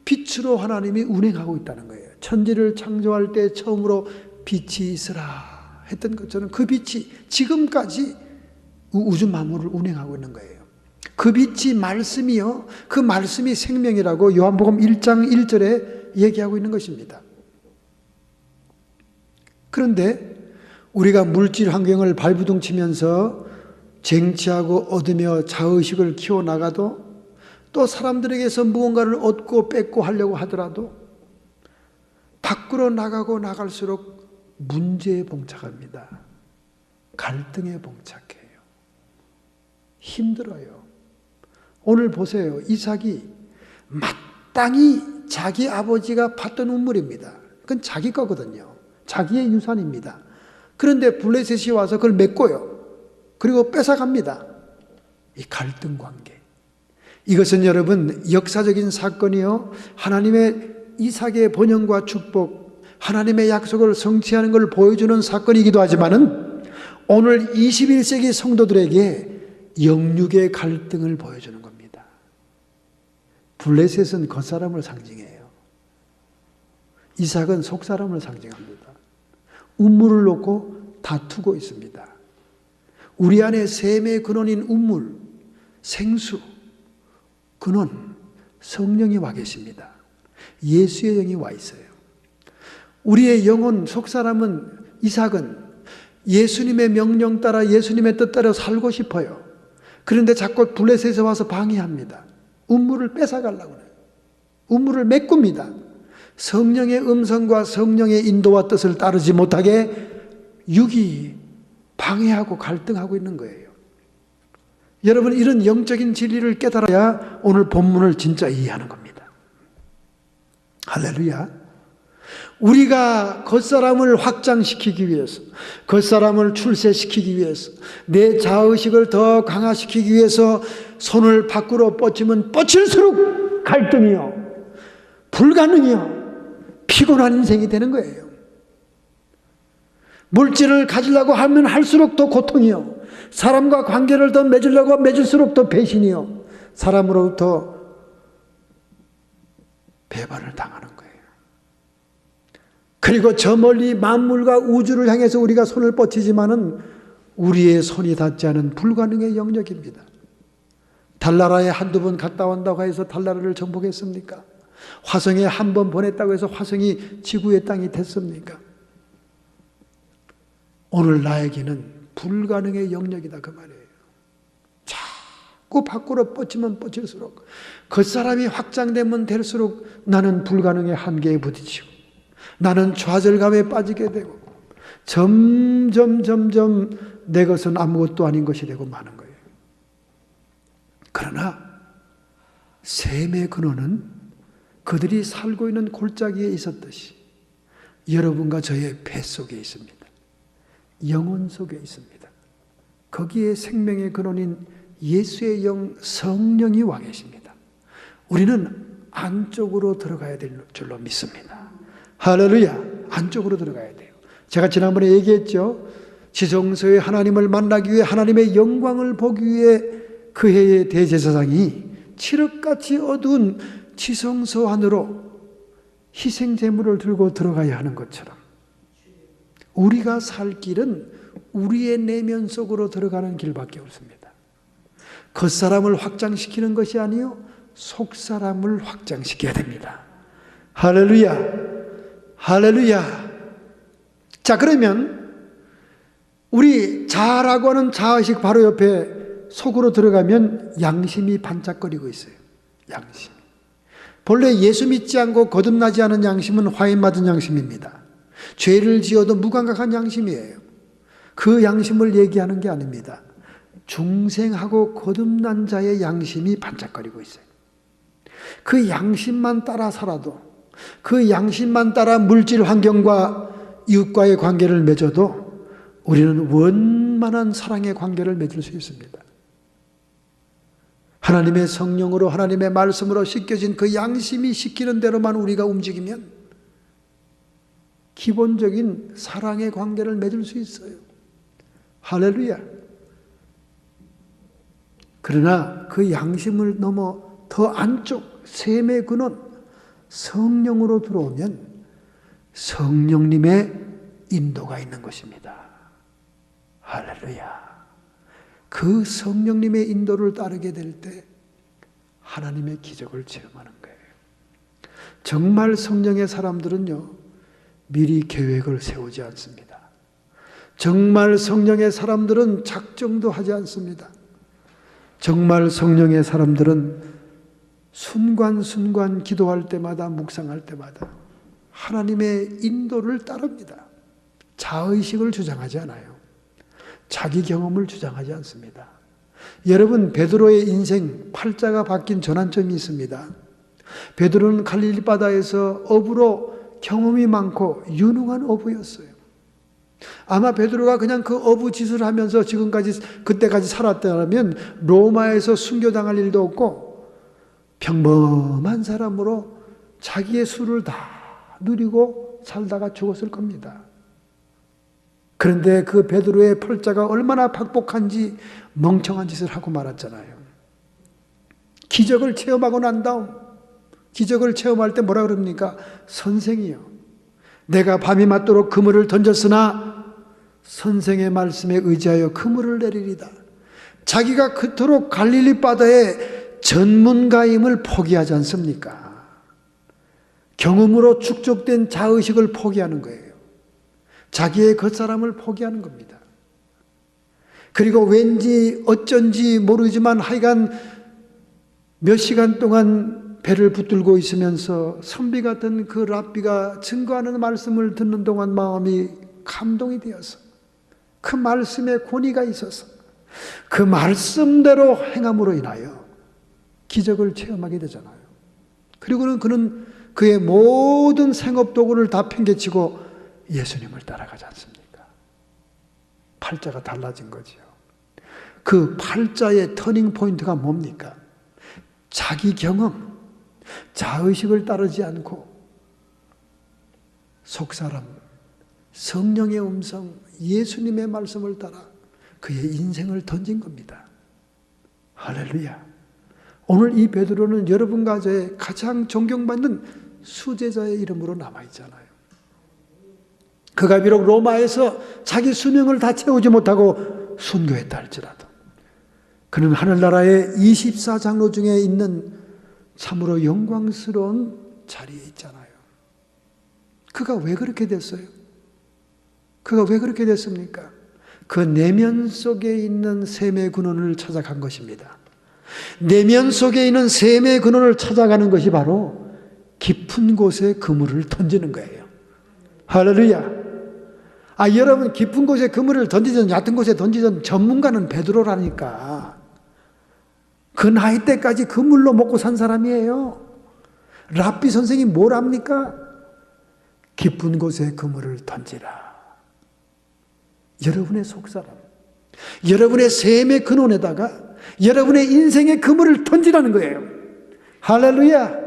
빛으로 하나님이 운행하고 있다는 거예요. 천지를 창조할 때 처음으로 빛이 있으라 했던 것처럼 그 빛이 지금까지 우주 만물을 운행하고 있는 거예요. 그 빛이 말씀이요. 그 말씀이 생명이라고 요한복음 1장 1절에 얘기하고 있는 것입니다. 그런데 우리가 물질 환경을 발부둥치면서 쟁취하고 얻으며 자의식을 키워나가도 또 사람들에게서 무언가를 얻고 뺏고 하려고 하더라도 밖으로 나가고 나갈수록 문제에 봉착합니다. 갈등에 봉착해요. 힘들어요. 오늘 보세요. 이삭이 마땅히 자기 아버지가 팠던 우물입니다. 그건 자기 거거든요. 자기의 유산입니다. 그런데 블레셋이 와서 그걸 메꿔요. 그리고 뺏어갑니다. 이 갈등 관계. 이것은 여러분 역사적인 사건이요. 하나님의 이삭의 번영과 축복, 하나님의 약속을 성취하는 걸 보여주는 사건이기도 하지만은 오늘 21세기 성도들에게 영육의 갈등을 보여주는 겁니다. 블레셋은 겉사람을 상징해요. 이삭은 속사람을 상징합니다. 운물을 놓고 다투고 있습니다. 우리 안에 셈의 근원인 운물, 생수, 근원, 성령이 와 계십니다. 예수의 영이 와 있어요. 우리의 영혼, 속사람은 이삭은 예수님의 명령 따라 예수님의 뜻 따라 살고 싶어요. 그런데 자꾸 블레셋에서 와서 방해합니다. 운물을 뺏어가려고 해요. 운물을 메꿉니다. 성령의 음성과 성령의 인도와 뜻을 따르지 못하게 육이 방해하고 갈등하고 있는 거예요. 여러분 이런 영적인 진리를 깨달아야 오늘 본문을 진짜 이해하는 겁니다. 할렐루야. 우리가 겉사람을 확장시키기 위해서, 겉사람을 출세시키기 위해서, 내 자의식을 더 강화시키기 위해서 손을 밖으로 뻗치면 뻗칠수록 갈등이요, 불가능이요, 피곤한 인생이 되는 거예요. 물질을 가지려고 하면 할수록 더 고통이요, 사람과 관계를 더 맺으려고 맺을수록 더 배신이요, 사람으로부터 배반을 당하는 거예요. 그리고 저 멀리 만물과 우주를 향해서 우리가 손을 뻗치지만은 우리의 손이 닿지 않은 불가능의 영역입니다. 달나라에 한두 번 갔다 온다고 해서 달나라를 정복했습니까? 화성에 한 번 보냈다고 해서 화성이 지구의 땅이 됐습니까? 오늘 나에게는 불가능의 영역이다 그 말이에요. 자꾸 밖으로 뻗치면 뻗칠수록, 겉사람이 확장되면 될수록 나는 불가능의 한계에 부딪히고 나는 좌절감에 빠지게 되고 점점 내 것은 아무것도 아닌 것이 되고 마는 거예요. 그러나 셈의 근원은 그들이 살고 있는 골짜기에 있었듯이 여러분과 저의 배 속에 있습니다. 영혼 속에 있습니다. 거기에 생명의 근원인 예수의 영 성령이 와 계십니다. 우리는 안쪽으로 들어가야 될 줄로 믿습니다. 할렐루야! 안쪽으로 들어가야 돼요. 제가 지난번에 얘기했죠. 지성소에 하나님을 만나기 위해, 하나님의 영광을 보기 위해 그 해의 대제사장이 칠흑같이 어두운 지성소 안으로 희생제물을 들고 들어가야 하는 것처럼, 우리가 살 길은 우리의 내면 속으로 들어가는 길밖에 없습니다. 겉사람을 확장시키는 것이 아니요 속사람을 확장시켜야 됩니다. 할렐루야! 할렐루야! 자, 그러면 우리 자아라고 하는 자아의식 바로 옆에 속으로 들어가면 양심이 반짝거리고 있어요. 양심. 본래 예수 믿지 않고 거듭나지 않은 양심은 화인맞은 양심입니다. 죄를 지어도 무감각한 양심이에요. 그 양심을 얘기하는 게 아닙니다. 중생하고 거듭난 자의 양심이 반짝거리고 있어요. 그 양심만 따라 살아도, 그 양심만 따라 물질 환경과 이웃과의 관계를 맺어도 우리는 원만한 사랑의 관계를 맺을 수 있습니다. 하나님의 성령으로, 하나님의 말씀으로 씻겨진 그 양심이 시키는 대로만 우리가 움직이면 기본적인 사랑의 관계를 맺을 수 있어요. 할렐루야! 그러나 그 양심을 넘어 더 안쪽 셈의 근원 성령으로 들어오면 성령님의 인도가 있는 것입니다. 할렐루야! 그 성령님의 인도를 따르게 될 때 하나님의 기적을 체험하는 거예요. 정말 성령의 사람들은요, 미리 계획을 세우지 않습니다. 정말 성령의 사람들은 작정도 하지 않습니다. 정말 성령의 사람들은 순간순간 기도할 때마다, 묵상할 때마다 하나님의 인도를 따릅니다. 자의식을 주장하지 않아요. 자기 경험을 주장하지 않습니다. 여러분, 베드로의 인생 팔자가 바뀐 전환점이 있습니다. 베드로는 갈릴리 바다에서 어부로 경험이 많고 유능한 어부였어요. 아마 베드로가 그냥 그 어부 짓을 하면서 그때까지 살았다면 로마에서 순교당할 일도 없고 평범한 사람으로 자기의 수를 다 누리고 살다가 죽었을 겁니다. 그런데 그 베드로의 팔자가 얼마나 팍복한지 멍청한 짓을 하고 말았잖아요. 기적을 체험하고 난 다음, 기적을 체험할 때 뭐라 그럽니까? 선생이요, 내가 밤이 맞도록 그물을 던졌으나 선생의 말씀에 의지하여 그물을 내리리다. 자기가 그토록 갈릴리 바다의 전문가임을 포기하지 않습니까? 경험으로 축적된 자의식을 포기하는 거예요. 자기의 겉사람을 포기하는 겁니다. 그리고 왠지 어쩐지 모르지만 하여간 몇 시간 동안 배를 붙들고 있으면서 선비 같은 그 랍비가 증거하는 말씀을 듣는 동안 마음이 감동이 되어서 그 말씀에 권위가 있어서 그 말씀대로 행함으로 인하여 기적을 체험하게 되잖아요. 그리고는 그는 그의 모든 생업 도구를 다 팽개치고 예수님을 따라가지 않습니까? 팔자가 달라진 거지요. 그 팔자의 터닝 포인트가 뭡니까? 자기 경험, 자의식을 따르지 않고 속사람, 성령의 음성, 예수님의 말씀을 따라 그의 인생을 던진 겁니다. 할렐루야! 오늘 이 베드로는 여러분과 저의 가장 존경받는 수제자의 이름으로 남아있잖아요. 그가 비록 로마에서 자기 수명을 다 채우지 못하고 순교했다 할지라도 그는 하늘나라의 24장로 중에 있는 참으로 영광스러운 자리에 있잖아요. 그가 왜 그렇게 됐어요? 그가 왜 그렇게 됐습니까? 그 내면 속에 있는 셈의 근원을 찾아간 것입니다. 내면 속에 있는 셈의 근원을 찾아가는 것이 바로 깊은 곳에 그물을 던지는 거예요. 할렐루야! 여러분, 깊은 곳에 그물을 던지든 얕은 곳에 던지든 전문가는 베드로라니까. 그 나이 때까지 그물로 먹고 산 사람이에요. 랍비 선생이 뭘 합니까? 깊은 곳에 그물을 던지라. 여러분의 속사람, 여러분의 삶의 근원에다가 여러분의 인생의 그물을 던지라는 거예요. 할렐루야.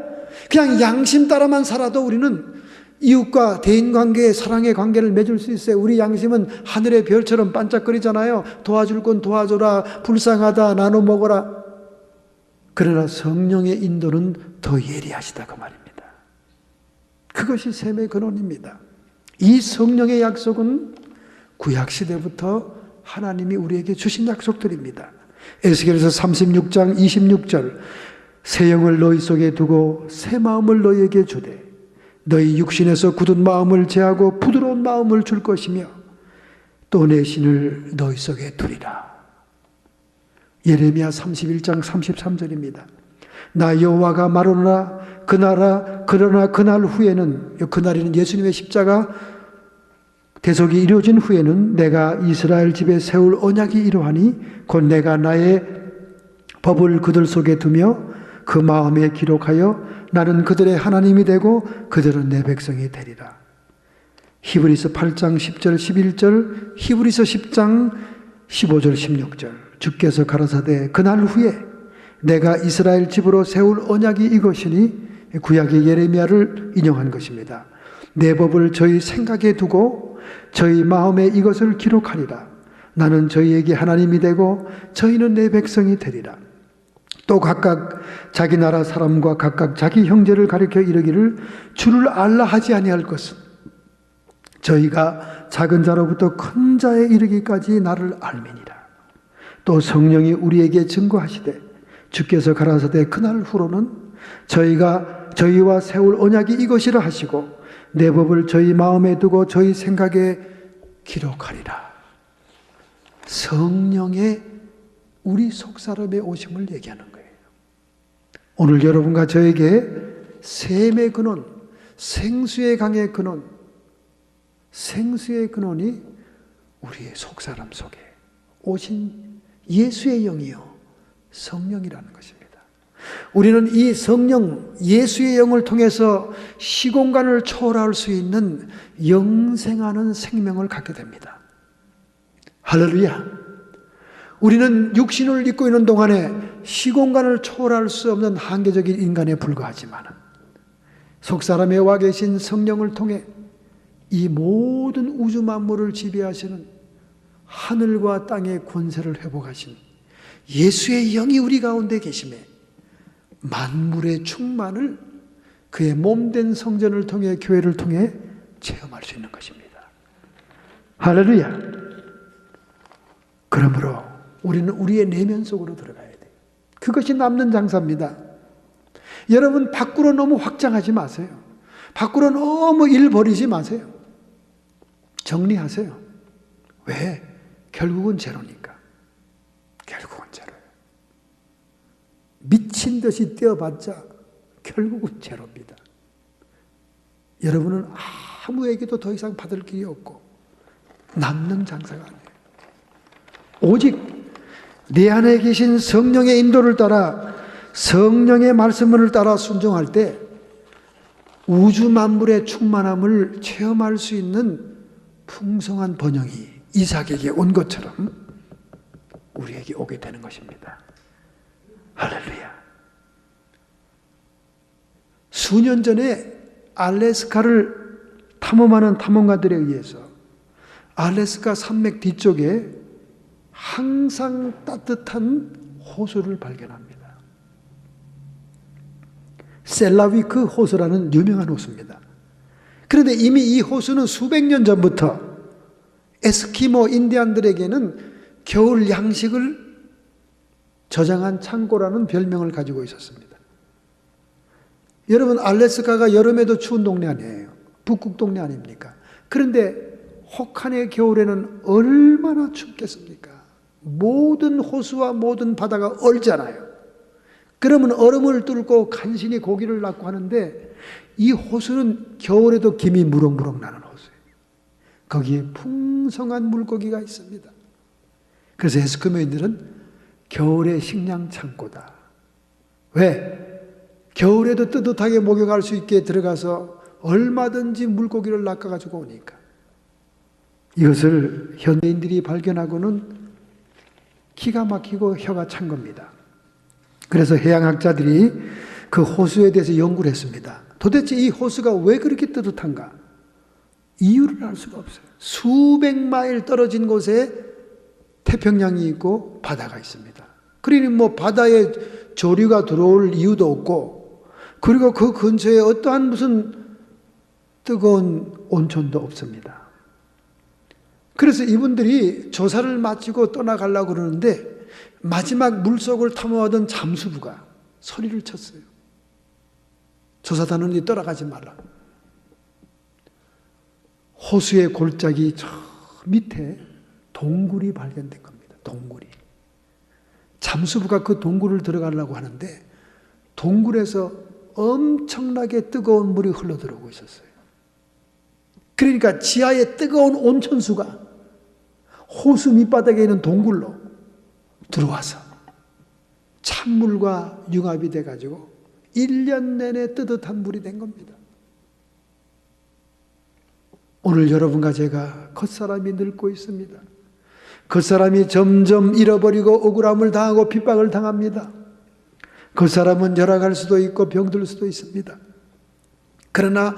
그냥 양심 따라만 살아도 우리는 이웃과 대인관계에 사랑의 관계를 맺을 수 있어요. 우리 양심은 하늘의 별처럼 반짝거리잖아요. 도와줄 건 도와줘라, 불쌍하다, 나눠 먹어라. 그러나 성령의 인도는 더 예리하시다 그 말입니다. 그것이 삶의 근원입니다. 이 성령의 약속은 구약시대부터 하나님이 우리에게 주신 약속들입니다. 에스겔서 36장 26절, 새 영을 너희 속에 두고 새 마음을 너희에게 주되 너희 육신에서 굳은 마음을 제하고 부드러운 마음을 줄 것이며 또 내 신을 너희 속에 두리라. 예레미야 31장 33절입니다. 나 여호와가 말하노라 그러나 그날 후에는, 그날에는 예수님의 십자가 대속이 이루어진 후에는 내가 이스라엘 집에 세울 언약이 이러하니 곧 내가 나의 법을 그들 속에 두며 그 마음에 기록하여 나는 그들의 하나님이 되고 그들은 내 백성이 되리라. 히브리서 8장 10절 11절, 히브리서 10장 15절 16절. 주께서 가라사대 그날 후에 내가 이스라엘 집으로 세울 언약이 이것이니, 구약의 예레미야를 인용한 것입니다. 내 법을 저희 생각에 두고 저희 마음에 이것을 기록하리라. 나는 저희에게 하나님이 되고 저희는 내 백성이 되리라. 또 각각 자기 나라 사람과 각각 자기 형제를 가리켜 이르기를 주를 알라 하지 아니할 것은 저희가 작은 자로부터 큰 자에 이르기까지 나를 알미니라. 또 성령이 우리에게 증거하시되 주께서 가라사대 그날 후로는 저희와 세울 언약이 이것이라 하시고 내 법을 저희 마음에 두고 저희 생각에 기록하리라. 성령의 우리 속사람의 오심을 얘기하는 거예요. 오늘 여러분과 저에게 샘의 근원, 생수의 강의 근원, 생수의 근원이 우리의 속사람 속에 오신 예수의 영이요 성령이라는 것입니다. 우리는 이 성령, 예수의 영을 통해서 시공간을 초월할 수 있는 영생하는 생명을 갖게 됩니다. 할렐루야. 우리는 육신을 입고 있는 동안에 시공간을 초월할 수 없는 한계적인 인간에 불과하지만 속사람에 와 계신 성령을 통해 이 모든 우주 만물을 지배하시는 하늘과 땅의 권세를 회복하신 예수의 영이 우리 가운데 계심에 만물의 충만을 그의 몸된 성전을 통해, 교회를 통해 체험할 수 있는 것입니다. 할렐루야. 그러므로 우리는 우리의 내면 속으로 들어가야 돼요. 그것이 남는 장사입니다. 여러분, 밖으로 너무 확장하지 마세요. 밖으로 너무 일 버리지 마세요. 정리하세요. 왜? 결국은 제로니까. 결국은 제로예요. 미친 듯이 뛰어봤자 결국은 제로입니다. 여러분은 아무에게도 더 이상 받을 길이 없고 남는 장사가 아니에요. 오직 내 안에 계신 성령의 인도를 따라, 성령의 말씀을 따라 순종할 때 우주 만물의 충만함을 체험할 수 있는 풍성한 번영이 이삭에게 온 것처럼 우리에게 오게 되는 것입니다. 할렐루야. 수년 전에 알래스카를 탐험하는 탐험가들에 의해서 알래스카 산맥 뒤쪽에 항상 따뜻한 호수를 발견합니다. 셀라위크 호수라는 유명한 호수입니다. 그런데 이미 이 호수는 수백 년 전부터 에스키모 인디안들에게는 겨울 양식을 저장한 창고라는 별명을 가지고 있었습니다. 여러분, 알래스카가 여름에도 추운 동네 아니에요. 북극 동네 아닙니까? 그런데 혹한의 겨울에는 얼마나 춥겠습니까? 모든 호수와 모든 바다가 얼잖아요. 그러면 얼음을 뚫고 간신히 고기를 낳고 하는데 이 호수는 겨울에도 김이 무럭무럭 나는 호수예요. 거기에 풍성한 물고기가 있습니다. 그래서 에스키모인들은 겨울의 식량 창고다. 왜? 겨울에도 뜨뜻하게 목욕할 수 있게 들어가서 얼마든지 물고기를 낚아가지고 오니까. 이것을 현대인들이 발견하고는 기가 막히고 혀가 찬 겁니다. 그래서 해양학자들이 그 호수에 대해서 연구를 했습니다. 도대체 이 호수가 왜 그렇게 뜨뜻한가? 이유를 알 수가 없어요. 수백 마일 떨어진 곳에 태평양이 있고 바다가 있습니다. 그러니 뭐 바다에 조류가 들어올 이유도 없고, 그리고 그 근처에 어떠한 무슨 뜨거운 온천도 없습니다. 그래서 이분들이 조사를 마치고 떠나가려고 그러는데 마지막 물속을 탐험하던 잠수부가 소리를 쳤어요. 조사단원이 떠나가지 말라. 호수의 골짜기 저 밑에 동굴이 발견된 겁니다. 동굴이. 잠수부가 그 동굴을 들어가려고 하는데 동굴에서 엄청나게 뜨거운 물이 흘러들어오고 있었어요. 그러니까 지하에 뜨거운 온천수가 호수 밑바닥에 있는 동굴로 들어와서 찬물과 융합이 돼가지고 1년 내내 뜨뜻한 물이 된 겁니다. 오늘 여러분과 제가 겉사람이 늙고 있습니다. 겉사람이 점점 잃어버리고 억울함을 당하고 핍박을 당합니다. 겉사람은 열악할 수도 있고 병들 수도 있습니다. 그러나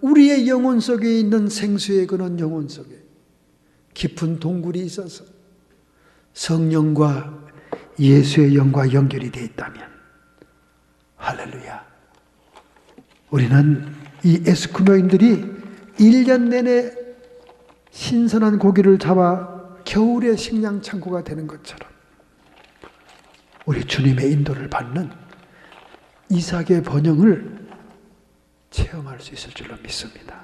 우리의 영혼 속에 있는 생수의 그런 영혼 속에 깊은 동굴이 있어서 성령과 예수의 영과 연결이 되어 있다면, 할렐루야, 우리는 이 에스쿠모인들이 1년 내내 신선한 고기를 잡아 겨울의 식량 창고가 되는 것처럼 우리 주님의 인도를 받는 이삭의 번영을 체험할 수 있을 줄로 믿습니다.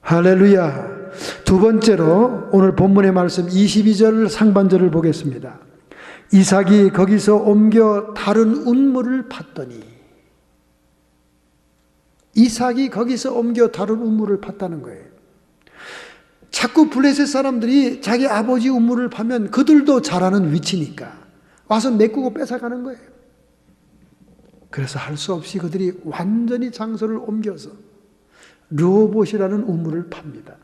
할렐루야. 두 번째로 오늘 본문의 말씀 22절 상반절을 보겠습니다. 이삭이 거기서 옮겨 다른 운물을 팠더니, 이삭이 거기서 옮겨 다른 운물을 팠다는 거예요. 자꾸 블레셋 사람들이 자기 아버지 운물을 파면 그들도 잘 아는 위치니까 와서 메꾸고 뺏어가는 거예요. 그래서 할 수 없이 그들이 완전히 장소를 옮겨서 르호봇이라는 우물을 팝니다.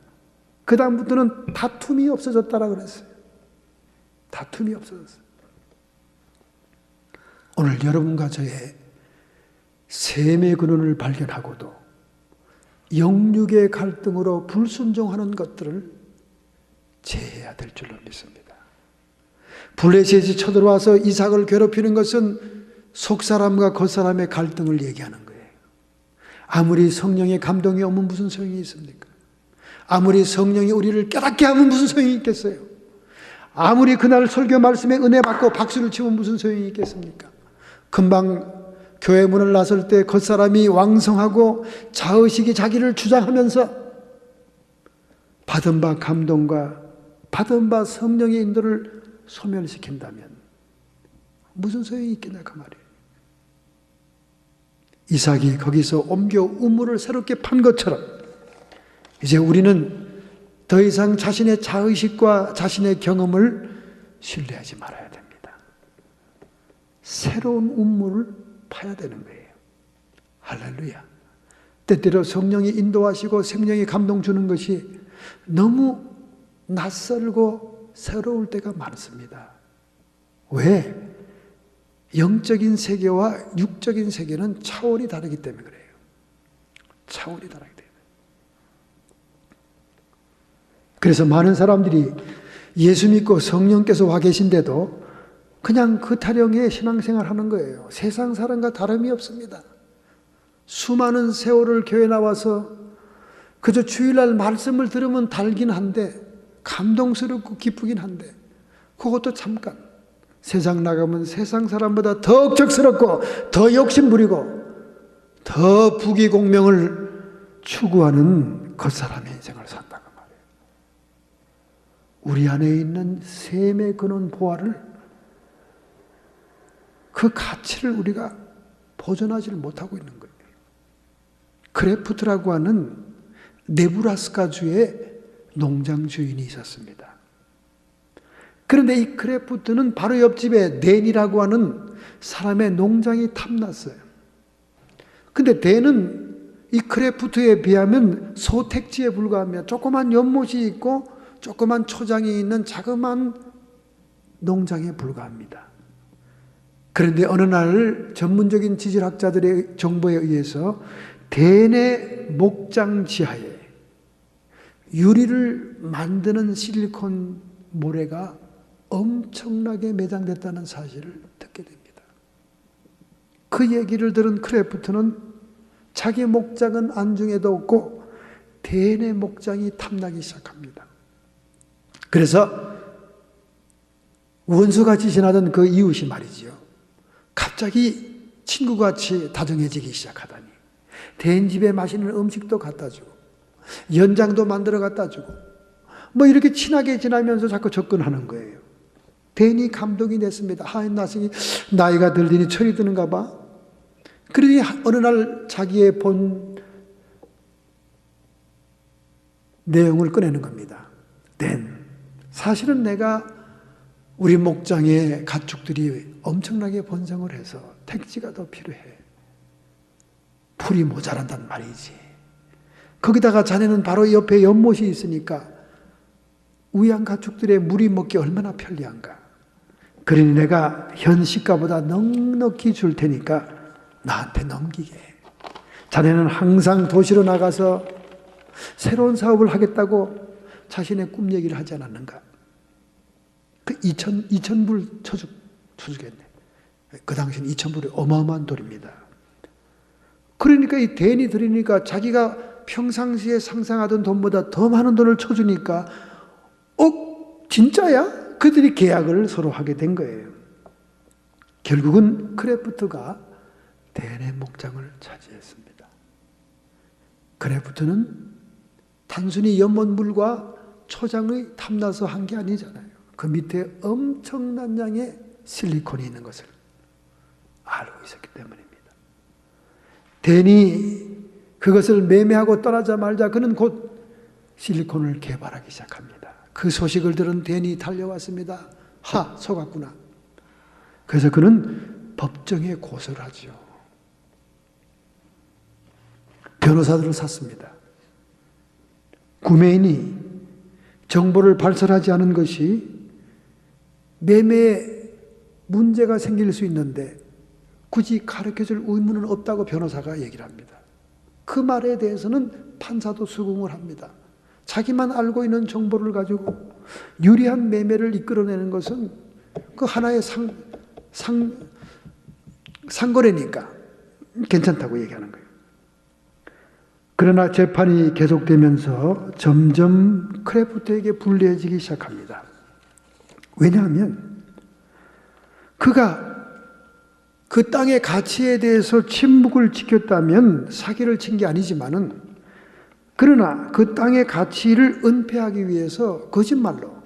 그 다음부터는 다툼이 없어졌다라 그랬어요. 다툼이 없어졌어요. 오늘 여러분과 저의 셈의 근원을 발견하고도 영육의 갈등으로 불순종하는 것들을 제해야 될 줄로 믿습니다. 블레셋이 쳐들어와서 이삭을 괴롭히는 것은 속사람과 겉사람의 갈등을 얘기하는 거예요. 아무리 성령의 감동이 오면 무슨 소용이 있습니까? 아무리 성령이 우리를 깨닫게 하면 무슨 소용이 있겠어요? 아무리 그날 설교 말씀에 은혜 받고 박수를 치면 무슨 소용이 있겠습니까? 금방 교회 문을 나설 때 겉사람이 왕성하고 자의식이 자기를 주장하면서 받은 바 감동과 받은 바 성령의 인도를 소멸시킨다면 무슨 소용이 있겠냐 그 말이에요. 이삭이 거기서 옮겨 우물을 새롭게 판 것처럼 이제 우리는 더 이상 자신의 자의식과 자신의 경험을 신뢰하지 말아야 됩니다. 새로운 우물을 파야 되는 거예요. 할렐루야. 때때로 성령이 인도하시고 성령이 감동 주는 것이 너무 낯설고 새로울 때가 많습니다. 왜? 영적인 세계와 육적인 세계는 차원이 다르기 때문에 그래요. 차원이 다르기 때문에. 그래서 많은 사람들이 예수 믿고 성령께서 와 계신데도 그냥 그 타령에 신앙생활 하는 거예요. 세상 사람과 다름이 없습니다. 수많은 세월을 교회 나와서 그저 주일날 말씀을 들으면 달긴 한데 감동스럽고 기쁘긴 한데 그것도 잠깐. 세상 나가면 세상 사람보다 더 억척스럽고 더 욕심부리고 더 부귀공명을 추구하는 겉사람의 인생을 산다고 말해요. 우리 안에 있는 셈의 근원 보화를 그 가치를 우리가 보존하지 못하고 있는 거예요. 크레프트라고 하는 네브라스카주의 농장 주인이 있었습니다. 그런데 이 크레프트는 바로 옆집에 댄이라고 하는 사람의 농장이 탐났어요. 근데 댄은 이 크레프트에 비하면 소택지에 불과하며 조그만 연못이 있고 조그만 초장이 있는 자그마한 농장에 불과합니다. 그런데 어느 날 전문적인 지질학자들의 정보에 의해서 대내 목장 지하에 유리를 만드는 실리콘 모래가 엄청나게 매장됐다는 사실을 듣게 됩니다. 그 얘기를 들은 크래프트는 자기 목장은 안중에도 없고 대내 목장이 탐나기 시작합니다. 그래서 원수같이 지나던 그 이웃이 말이지요, 갑자기 친구같이 다정해지기 시작하다니 대인 집에 맛있는 음식도 갖다 주고 연장도 만들어 갖다 주고 뭐 이렇게 친하게 지나면서 자꾸 접근하는 거예요. 대인이 감동이 됐습니다. 하인 나승이 나이가 들더니 철이 드는가 봐. 그러니 어느 날 자기의 본 내용을 꺼내는 겁니다. 사실은 내가 우리 목장의 가축들이 엄청나게 번성을 해서 택지가 더 필요해. 풀이 모자란단 말이지. 거기다가 자네는 바로 옆에 연못이 있으니까 우양 가축들의 물이 먹기 얼마나 편리한가. 그러니 내가 현 시가보다 넉넉히 줄 테니까 나한테 넘기게. 자네는 항상 도시로 나가서 새로운 사업을 하겠다고 자신의 꿈 얘기를 하지 않았는가. 그 2,000불 쳐주겠네. 그 당시는 2,000불이 어마어마한 돈입니다. 그러니까 이 대인이 들으니까 자기가 평상시에 상상하던 돈보다 더 많은 돈을 쳐주니까 진짜야? 그들이 계약을 서로 하게 된 거예요. 결국은 크래프트가 대인의 목장을 차지했습니다. 크래프트는 단순히 연못물과 초장의 탐나서 한 게 아니잖아요. 그 밑에 엄청난 양의 실리콘이 있는 것을 알고 있었기 때문입니다. 대인이 그것을 매매하고 떠나자마자 그는 곧 실리콘을 개발하기 시작합니다. 그 소식을 들은 대인이 달려왔습니다. 속았구나. 그래서 그는 법정에 고소를 하죠. 변호사들을 샀습니다. 구매인이 정보를 발설하지 않은 것이 매매에 문제가 생길 수 있는데 굳이 가르쳐줄 의무는 없다고 변호사가 얘기를 합니다. 그 말에 대해서는 판사도 수긍을 합니다. 자기만 알고 있는 정보를 가지고 유리한 매매를 이끌어내는 것은 그 하나의 상거래니까 괜찮다고 얘기하는 거예요. 그러나 재판이 계속되면서 점점 크래프트에게 불리해지기 시작합니다. 왜냐하면 그가 그 땅의 가치에 대해서 침묵을 지켰다면 사기를 친 게 아니지만은, 그러나 그 땅의 가치를 은폐하기 위해서 거짓말로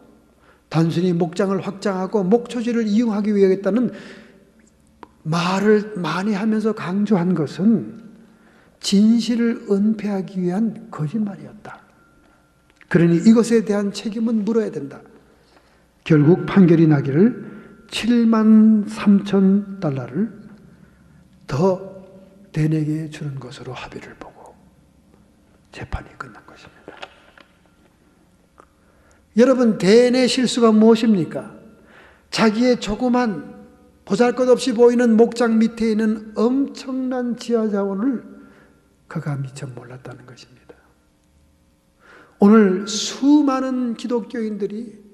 단순히 목장을 확장하고 목초지를 이용하기 위해했다는 말을 많이 하면서 강조한 것은 진실을 은폐하기 위한 거짓말이었다. 그러니 이것에 대한 책임은 물어야 된다. 결국 판결이 나기를 73,000달러를 더 대인에게 주는 것으로 합의를 보고 재판이 끝난 것입니다. 여러분, 대인의 실수가 무엇입니까? 자기의 조그만 보잘것없이 보이는 목장 밑에 있는 엄청난 지하 자원을 그가 미처 몰랐다는 것입니다. 오늘 수많은 기독교인들이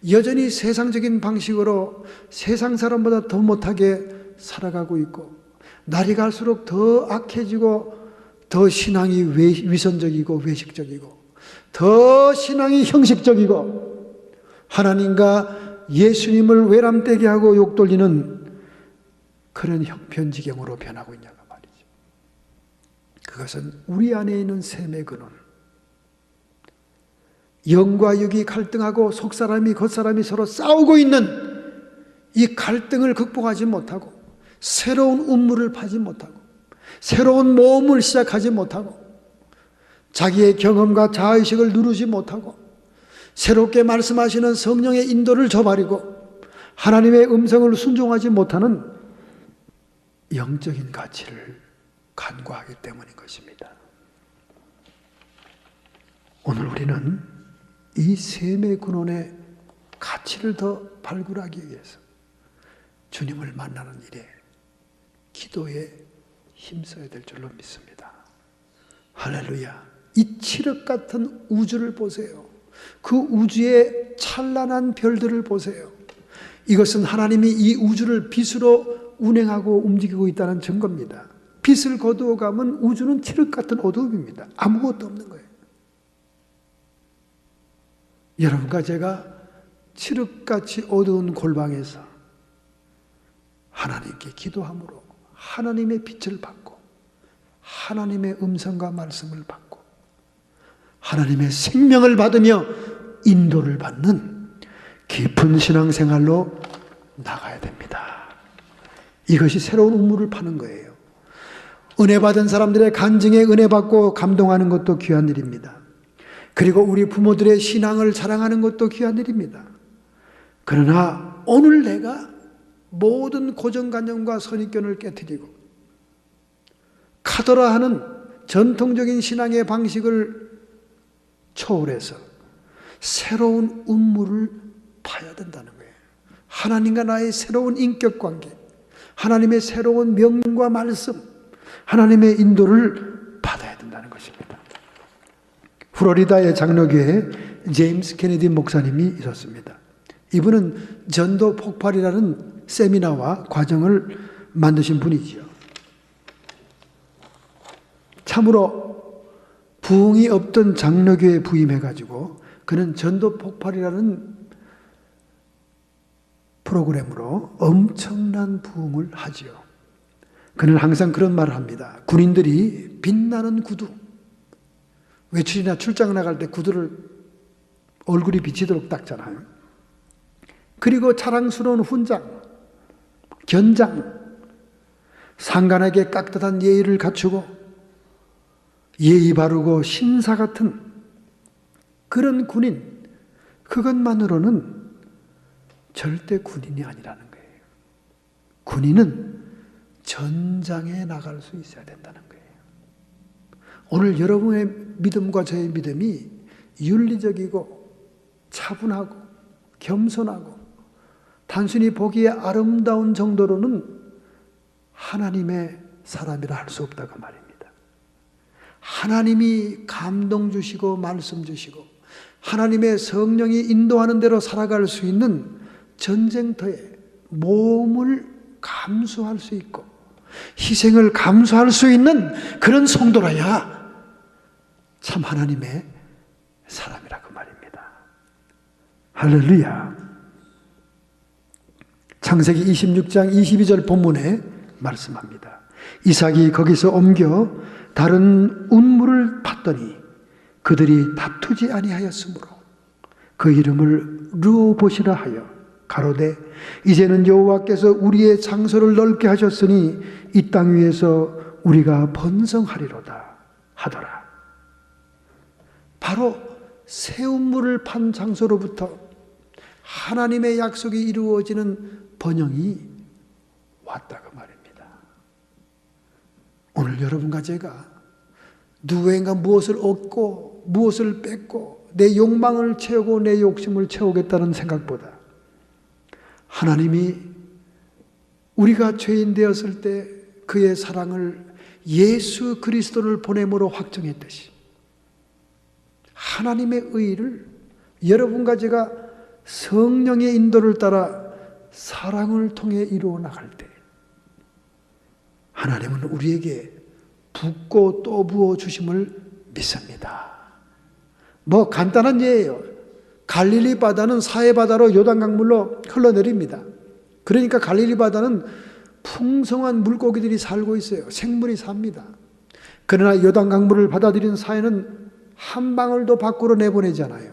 여전히 세상적인 방식으로 세상 사람보다 더 못하게 살아가고 있고, 날이 갈수록 더 악해지고, 더 신앙이 위선적이고 외식적이고, 더 신앙이 형식적이고, 하나님과 예수님을 외람되게 하고 욕돌리는 그런 형편지경으로 변하고 있냐고 말이죠. 그것은 우리 안에 있는 셈의 근원, 영과 육이 갈등하고 속사람이 겉사람이 서로 싸우고 있는 이 갈등을 극복하지 못하고, 새로운 운물을 파지 못하고, 새로운 모험을 시작하지 못하고, 자기의 경험과 자의식을 누르지 못하고, 새롭게 말씀하시는 성령의 인도를 저버리고 하나님의 음성을 순종하지 못하는 영적인 가치를 간과하기 때문인 것입니다. 오늘 우리는 이 셈의 근원의 가치를 더 발굴하기 위해서 주님을 만나는 일에 기도에 힘써야 될 줄로 믿습니다. 할렐루야. 이 칠흑 같은 우주를 보세요. 그 우주의 찬란한 별들을 보세요. 이것은 하나님이 이 우주를 빛으로 운행하고 움직이고 있다는 증거입니다. 빛을 거두어 가면 우주는 칠흑 같은 어두움입니다. 아무것도 없는 거예요. 여러분과 제가 칠흑같이 어두운 골방에서 하나님께 기도함으로 하나님의 빛을 받고 하나님의 음성과 말씀을 받고 하나님의 생명을 받으며 인도를 받는 깊은 신앙생활로 나가야 됩니다. 이것이 새로운 우물을 파는 거예요. 은혜 받은 사람들의 간증에 은혜 받고 감동하는 것도 귀한 일입니다. 그리고 우리 부모들의 신앙을 자랑하는 것도 귀한 일입니다. 그러나 오늘 내가 모든 고정관념과 선입견을 깨트리고 카더라 하는 전통적인 신앙의 방식을 초월해서 새로운 우물을 파야 된다는 거예요. 하나님과 나의 새로운 인격관계, 하나님의 새로운 명령과 말씀, 하나님의 인도를 받아야 된다는 것입니다. 플로리다의 장로교회에 제임스 케네디 목사님이 있었습니다. 이분은 전도 폭발이라는 세미나와 과정을 만드신 분이지요. 참으로 부흥이 없던 장로교회에 부임해가지고 그는 전도 폭발이라는 프로그램으로 엄청난 부흥을 하지요. 그는 항상 그런 말을 합니다. 군인들이 빛나는 구두, 외출이나 출장을 나갈 때 구두를 얼굴이 비치도록 닦잖아요. 그리고 자랑스러운 훈장, 견장, 상관에게 깍듯한 예의를 갖추고 예의 바르고 신사 같은 그런 군인, 그것만으로는 절대 군인이 아니라는 거예요. 군인은 전장에 나갈 수 있어야 된다는 거예요. 오늘 여러분의 믿음과 저의 믿음이 윤리적이고 차분하고 겸손하고 단순히 보기에 아름다운 정도로는 하나님의 사람이라 할 수 없다고 말입니다. 하나님이 감동 주시고 말씀 주시고 하나님의 성령이 인도하는 대로 살아갈 수 있는 전쟁터에 모험을 감수할 수 있고 희생을 감수할 수 있는 그런 성도라야 참 하나님의 사람이라고 말입니다. 할렐루야. 창세기 26장 22절 본문에 말씀합니다. 이삭이 거기서 옮겨 다른 운물을 팠더니 그들이 다투지 아니하였으므로 그 이름을 르호봇이라 하여 가로되 이제는 여호와께서 우리의 장소를 넓게 하셨으니 이 땅 위에서 우리가 번성하리로다 하더라. 바로 새 운물을 판 장소로부터 하나님의 약속이 이루어지는 번영이 왔다고 말입니다. 오늘 여러분과 제가 누구인가 무엇을 얻고 무엇을 뺏고 내 욕망을 채우고 내 욕심을 채우겠다는 생각보다 하나님이 우리가 죄인 되었을 때 그의 사랑을 예수 그리스도를 보냄으로 확정했듯이 하나님의 의를 여러분과 제가 성령의 인도를 따라 사랑을 통해 이루어 나갈 때 하나님은 우리에게 붓고 또 부어 주심을 믿습니다. 뭐 간단한 예예요. 갈릴리 바다는 사해 바다로 요단 강물로 흘러내립니다. 그러니까 갈릴리 바다는 풍성한 물고기들이 살고 있어요. 생물이 삽니다. 그러나 요단 강물을 받아들이는 사해는 한 방울도 밖으로 내보내잖아요.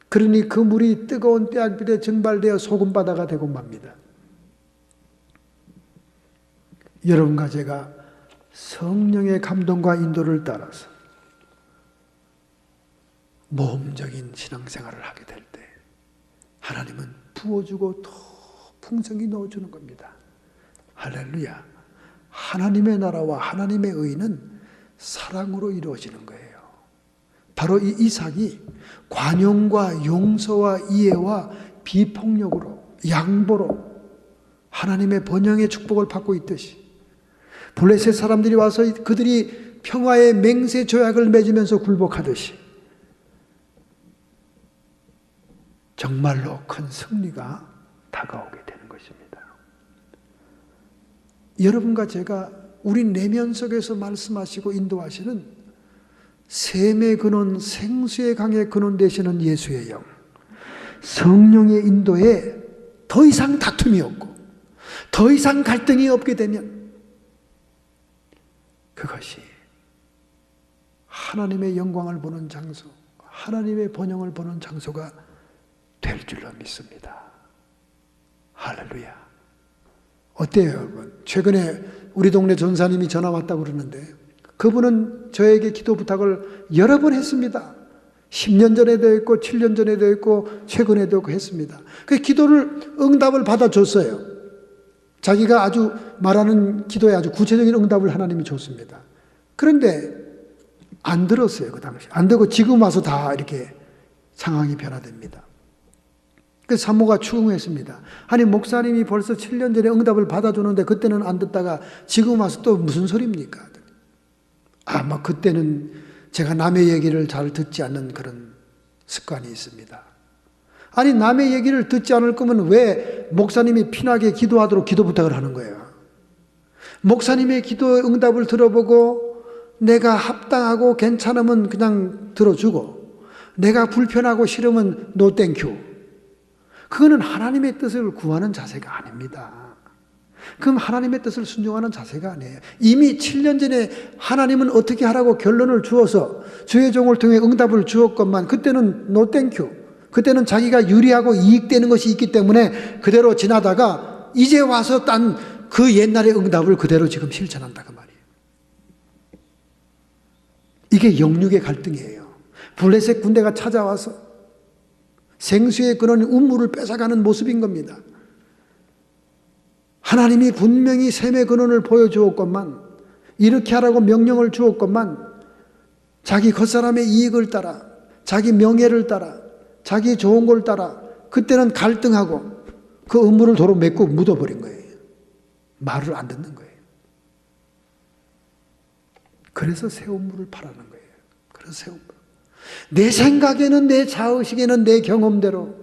그러니 그 물이 뜨거운 뙤약빛에 증발되어 소금바다가 되고 맙니다. 여러분과 제가 성령의 감동과 인도를 따라서 모험적인 신앙생활을 하게 될 때 하나님은 부어주고 더 풍성히 넣어주는 겁니다. 할렐루야. 하나님의 나라와 하나님의 의는 사랑으로 이루어지는 거예요. 바로 이 이삭이 관용과 용서와 이해와 비폭력으로, 양보로 하나님의 번영의 축복을 받고 있듯이, 블레셋 사람들이 와서 그들이 평화의 맹세 조약을 맺으면서 굴복하듯이 정말로 큰 승리가 다가오게 되는 것입니다. 여러분과 제가 우리 내면 속에서 말씀하시고 인도하시는 샘의 근원, 생수의 강의 근원 되시는 예수의 영, 성령의 인도에 더 이상 다툼이 없고 더 이상 갈등이 없게 되면 그것이 하나님의 영광을 보는 장소, 하나님의 번영을 보는 장소가 될 줄로 믿습니다. 할렐루야. 어때요, 여러분? 최근에 우리 동네 전사님이 전화 왔다고 그러는데, 그분은 저에게 기도 부탁을 여러 번 했습니다. 10년 전에도 했고 7년 전에도 했고 최근에도 했습니다. 그 기도를 응답을 받아줬어요. 자기가 아주 말하는 기도에 아주 구체적인 응답을 하나님이 줬습니다. 그런데 안 들었어요, 그 당시. 안 되고 지금 와서 다 이렇게 상황이 변화됩니다. 그래서 사모가 추궁했습니다. 아니, 목사님이 벌써 7년 전에 응답을 받아주는데 그때는 안 듣다가 지금 와서 또 무슨 소리입니까? 아마 그때는 제가 남의 얘기를 잘 듣지 않는 그런 습관이 있습니다. 아니, 남의 얘기를 듣지 않을 거면 왜 목사님이 피나게 기도하도록 기도 부탁을 하는 거예요? 목사님의 기도의 응답을 들어보고 내가 합당하고 괜찮으면 그냥 들어주고, 내가 불편하고 싫으면 노 땡큐. 그거는 하나님의 뜻을 구하는 자세가 아닙니다. 그럼 하나님의 뜻을 순종하는 자세가 아니에요. 이미 7년 전에 하나님은 어떻게 하라고 결론을 주어서 주의 종을 통해 응답을 주었건만 그때는 노 땡큐. 그때는 자기가 유리하고 이익되는 것이 있기 때문에 그대로 지나다가 이제 와서 딴 그 옛날의 응답을 그대로 지금 실천한다 그 말이에요. 이게 영육의 갈등이에요. 블레셋 군대가 찾아와서 생수의 근원 운물을 뺏어가는 모습인 겁니다. 하나님이 분명히 샘의 근원을 보여주었건만, 이렇게 하라고 명령을 주었건만 자기 겉사람의 이익을 따라, 자기 명예를 따라, 자기 좋은 걸 따라 그때는 갈등하고 그 음물을 도로 맺고 묻어버린 거예요. 말을 안 듣는 거예요. 그래서 새 음물을 바라는 거예요. 그래서 새 음물. 내 생각에는, 내 자의식에는, 내 경험대로,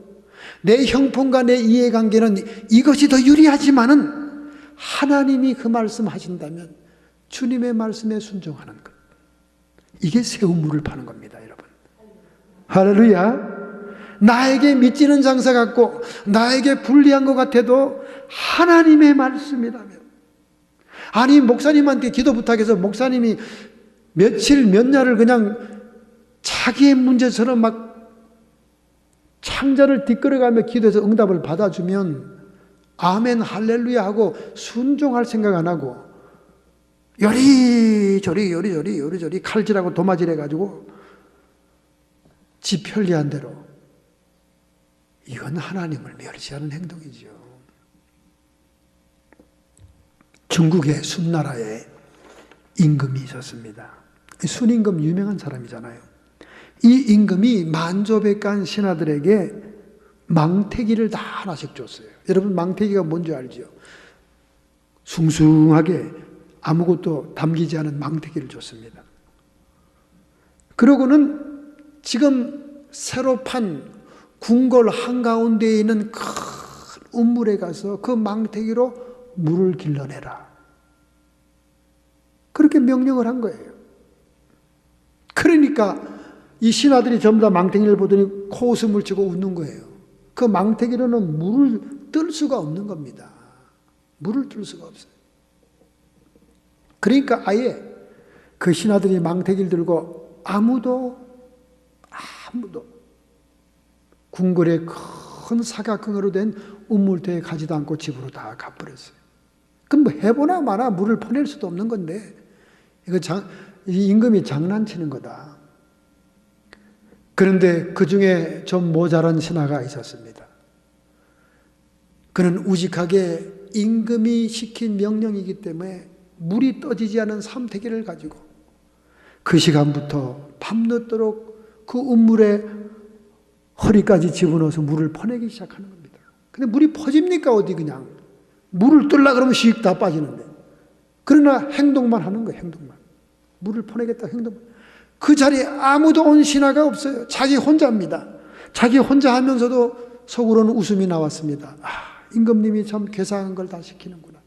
내 형편과 내 이해관계는 이것이 더 유리하지만은 하나님이 그 말씀 하신다면 주님의 말씀에 순종하는 것. 이게 새 음물을 파는 겁니다, 여러분. 할렐루야. 나에게 미치는 장사 같고 나에게 불리한 것 같아도 하나님의 말씀이라면, 아니 목사님한테 기도 부탁해서 목사님이 며칠 몇 날을 그냥 자기의 문제처럼 막 창자를 뒷걸어가며 기도해서 응답을 받아주면 아멘 할렐루야 하고 순종할 생각 안 하고 요리저리 칼질하고 도마질 해가지고 지 편리한 대로, 이건 하나님을 멸시하는 행동이죠. 중국의 순나라에 임금이 있었습니다. 순임금 유명한 사람이잖아요. 이 임금이 만조백관 신하들에게 망태기를 다 하나씩 줬어요. 여러분, 망태기가 뭔지 알죠? 숭숭하게 아무것도 담기지 않은 망태기를 줬습니다. 그러고는 지금 새로 판 궁궐 한가운데에 있는 큰 운물에 가서 그 망태기로 물을 길러내라. 그렇게 명령을 한 거예요. 그러니까 이 신하들이 전부 다 망태기를 보더니 코웃음을 치고 웃는 거예요. 그 망태기로는 물을 뜰 수가 없는 겁니다. 물을 뜰 수가 없어요. 그러니까 아예 그 신하들이 망태기를 들고 아무도 궁궐의 큰 사각형으로 된 운물대에 가지도 않고 집으로 다 가버렸어요. 그럼 뭐 해보나 마나 물을 퍼낼 수도 없는 건데 이거 이 임금이 장난치는 거다. 그런데 그 중에 좀 모자란 신하가 있었습니다. 그는 우직하게 임금이 시킨 명령이기 때문에 물이 떠지지 않은 삼태기를 가지고 그 시간부터 밤늦도록 그 우물에 허리까지 집어넣어서 물을 퍼내기 시작하는 겁니다. 근데 물이 퍼집니까? 어디 그냥. 물을 뜰라 그러면 씩 다 빠지는데. 그러나 행동만 하는 거예요. 행동만. 물을 퍼내겠다 행동만. 그 자리에 아무도 온 신하가 없어요. 자기 혼자입니다. 자기 혼자 하면서도 속으로는 웃음이 나왔습니다. 아, 임금님이 참 괴상한 걸 다 시키는구나.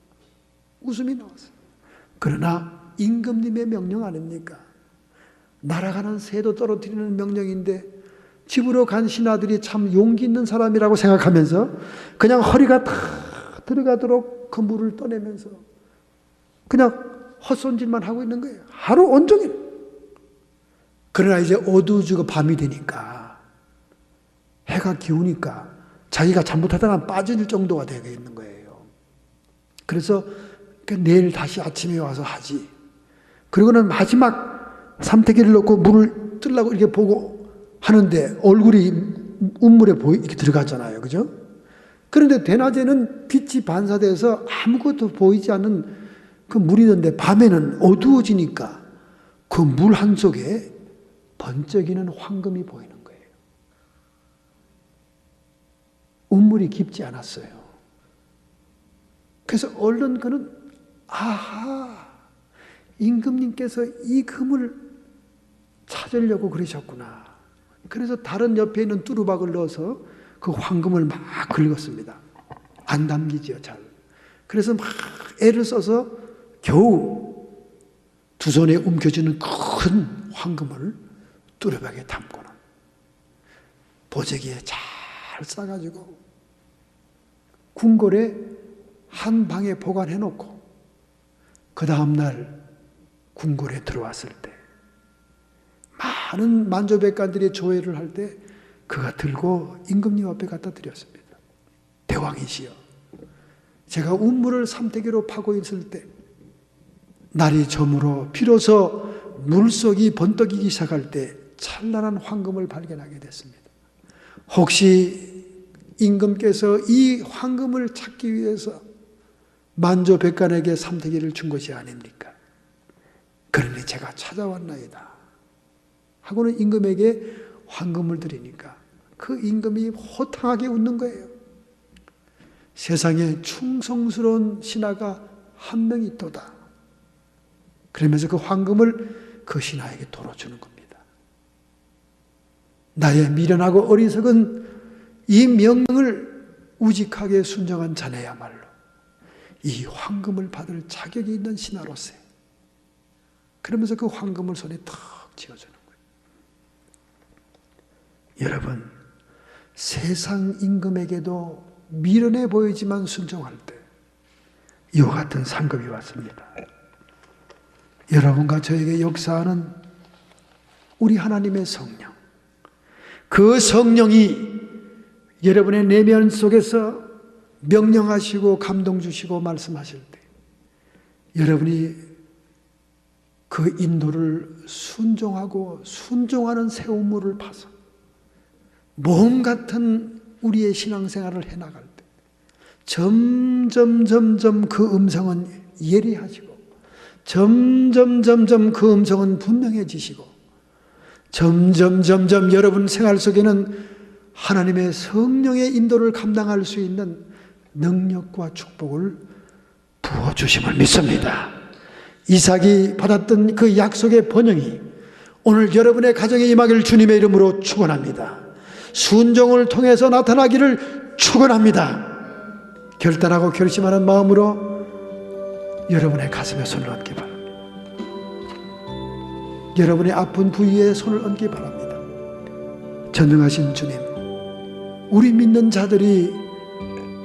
웃음이 나왔어요. 그러나 임금님의 명령 아닙니까? 날아가는 새도 떨어뜨리는 명령인데 집으로 간 신하들이 참 용기 있는 사람이라고 생각하면서 그냥 허리가 다 들어가도록 그 물을 떠내면서 그냥 헛손질만 하고 있는 거예요. 하루 온종일. 그러나 이제 어두워지고 밤이 되니까 해가 기우니까 자기가 잘못하다가 빠질 정도가 되겠는 거예요. 그래서 내일 다시 아침에 와서 하지. 그리고는 마지막 삼태기를 넣고 물을 뜨려고 이렇게 보고 하는데 얼굴이 운물에 이렇게 들어갔잖아요. 그죠? 그런데 대낮에는 빛이 반사돼서 아무것도 보이지 않는 그 물이 있는데 밤에는 어두워지니까 그 물 한 속에 번쩍이는 황금이 보이는 거예요. 운물이 깊지 않았어요. 그래서 얼른 그는 아하, 임금님께서 이 금을 찾으려고 그러셨구나. 그래서 다른 옆에 있는 뚜루박을 넣어서 그 황금을 막 긁었습니다. 안 담기지요, 잘. 그래서 막 애를 써서 겨우 두 손에 움켜쥐는 큰 황금을 뚜루박에 담고는 보재기에 잘 싸가지고 궁궐에 한 방에 보관해 놓고 그 다음날 궁궐에 들어왔을 때 많은 만조백관들이 조회를 할 때 그가 들고 임금님 앞에 갖다 드렸습니다. 대왕이시여, 제가 운물을 삼태기로 파고 있을 때 날이 저물어 비로소 물속이 번뜩이기 시작할 때 찬란한 황금을 발견하게 됐습니다. 혹시 임금께서 이 황금을 찾기 위해서 만조백관에게 삼태기를 준 것이 아닙니까? 그러니 제가 찾아왔나이다 하고는 임금에게 황금을 드리니까 그 임금이 호탕하게 웃는 거예요. 세상에 충성스러운 신하가 한 명 있도다. 그러면서 그 황금을 그 신하에게 도로 주는 겁니다. 나의 미련하고 어리석은 이 명령을 우직하게 순종한 자네야말로 이 황금을 받을 자격이 있는 신하로세. 그러면서 그 황금을 손에 탁 쥐어주는 거예요. 여러분, 세상 임금에게도 미련해 보이지만 순종할 때 이와 같은 상급이 왔습니다. 여러분과 저에게 역사하는 우리 하나님의 성령, 그 성령이 여러분의 내면 속에서 명령하시고 감동 주시고 말씀하실 때 여러분이 그 인도를 순종하고 순종하는 새 우물을 파서 모험 같은 우리의 신앙생활을 해나갈 때 점점 그 음성은 예리하시고 점점 그 음성은 분명해지시고 점점 여러분 생활 속에는 하나님의 성령의 인도를 감당할 수 있는 능력과 축복을 부어주심을 믿습니다. 이삭이 받았던 그 약속의 번영이 오늘 여러분의 가정에 임하기를 주님의 이름으로 축원합니다. 순종을 통해서 나타나기를 축원합니다. 결단하고 결심하는 마음으로 여러분의 가슴에 손을 얹기 바랍니다. 여러분의 아픈 부위에 손을 얹기 바랍니다. 전능하신 주님, 우리 믿는 자들이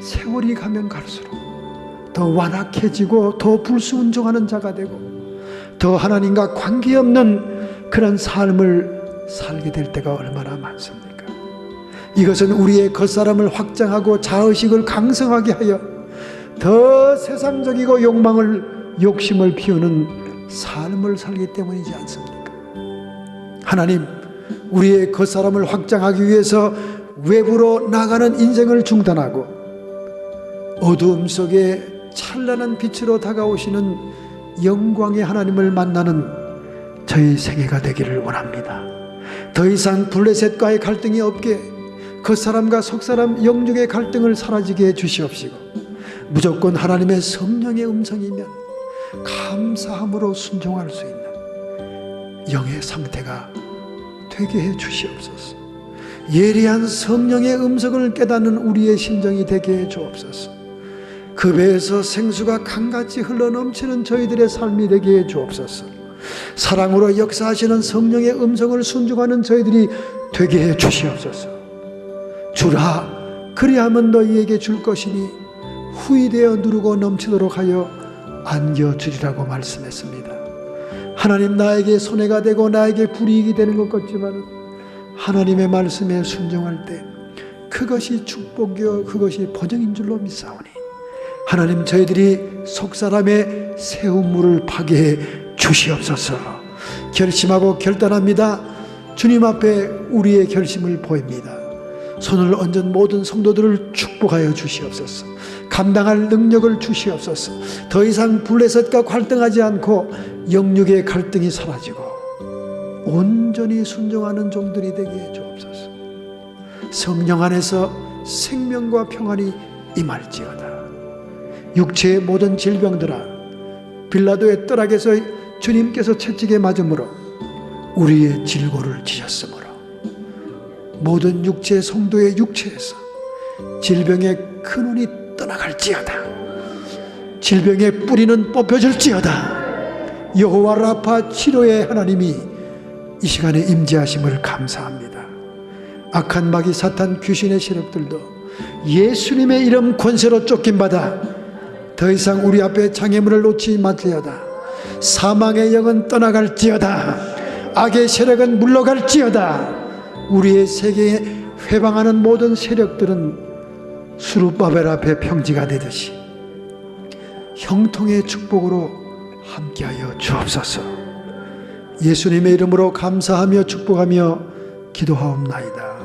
세월이 가면 갈수록 더 완악해지고 더 불순종하는 자가 되고 더 하나님과 관계없는 그런 삶을 살게 될 때가 얼마나 많습니까? 이것은 우리의 겉사람을 확장하고 자의식을 강성하게 하여 더 세상적이고 욕심을 피우는 삶을 살기 때문이지 않습니까? 하나님, 우리의 겉사람을 확장하기 위해서 외부로 나가는 인생을 중단하고 어두움 속에 찬란한 빛으로 다가오시는 영광의 하나님을 만나는 저희 생애가 되기를 원합니다. 더 이상 블레셋과의 갈등이 없게, 겉사람과 속사람 영육의 갈등을 사라지게 해주시옵시고, 무조건 하나님의 성령의 음성이면 감사함으로 순종할 수 있는 영의 상태가 되게 해 주시옵소서. 예리한 성령의 음성을 깨닫는 우리의 심정이 되게 해 주옵소서. 그 배에서 생수가 강같이 흘러넘치는 저희들의 삶이 되게 해 주옵소서. 사랑으로 역사하시는 성령의 음성을 순종하는 저희들이 되게 해 주시옵소서. 주라, 그리하면 너희에게 줄 것이니 후이되어 누르고 넘치도록 하여 안겨주리라고 말씀했습니다. 하나님, 나에게 손해가 되고 나에게 불이익이 되는 것 같지만 하나님의 말씀에 순종할 때 그것이 축복이요 그것이 번영인 줄로 믿사오니, 하나님, 저희들이 속사람의 세움물을 파괴해 주시옵소서. 결심하고 결단합니다. 주님 앞에 우리의 결심을 보입니다. 손을 얹은 모든 성도들을 축복하여 주시옵소서. 감당할 능력을 주시옵소서. 더 이상 블레셋과 갈등하지 않고 영육의 갈등이 사라지고 온전히 순종하는 종들이 되게 해 주옵소서. 성령 안에서 생명과 평안이 임할지어다. 육체의 모든 질병들아, 빌라도의 떡락에서 주님께서 채찍에 맞음으로 우리의 질고를 지셨으므로 모든 육체 성도의 육체에서 질병의 근원이 떠나갈지어다. 질병의 뿌리는 뽑혀질지어다. 여호와 라파 치료의 하나님이 이 시간에 임재하심을 감사합니다. 악한 마귀 사탄 귀신의 세력들도 예수님의 이름 권세로 쫓김받아 더 이상 우리 앞에 장애물을 놓지 말지어다. 사망의 영은 떠나갈지어다. 악의 세력은 물러갈지어다. 우리의 세계에 회방하는 모든 세력들은 수르바벨 앞에 평지가 되듯이 형통의 축복으로 함께하여 주옵소서. 예수님의 이름으로 감사하며 축복하며 기도하옵나이다.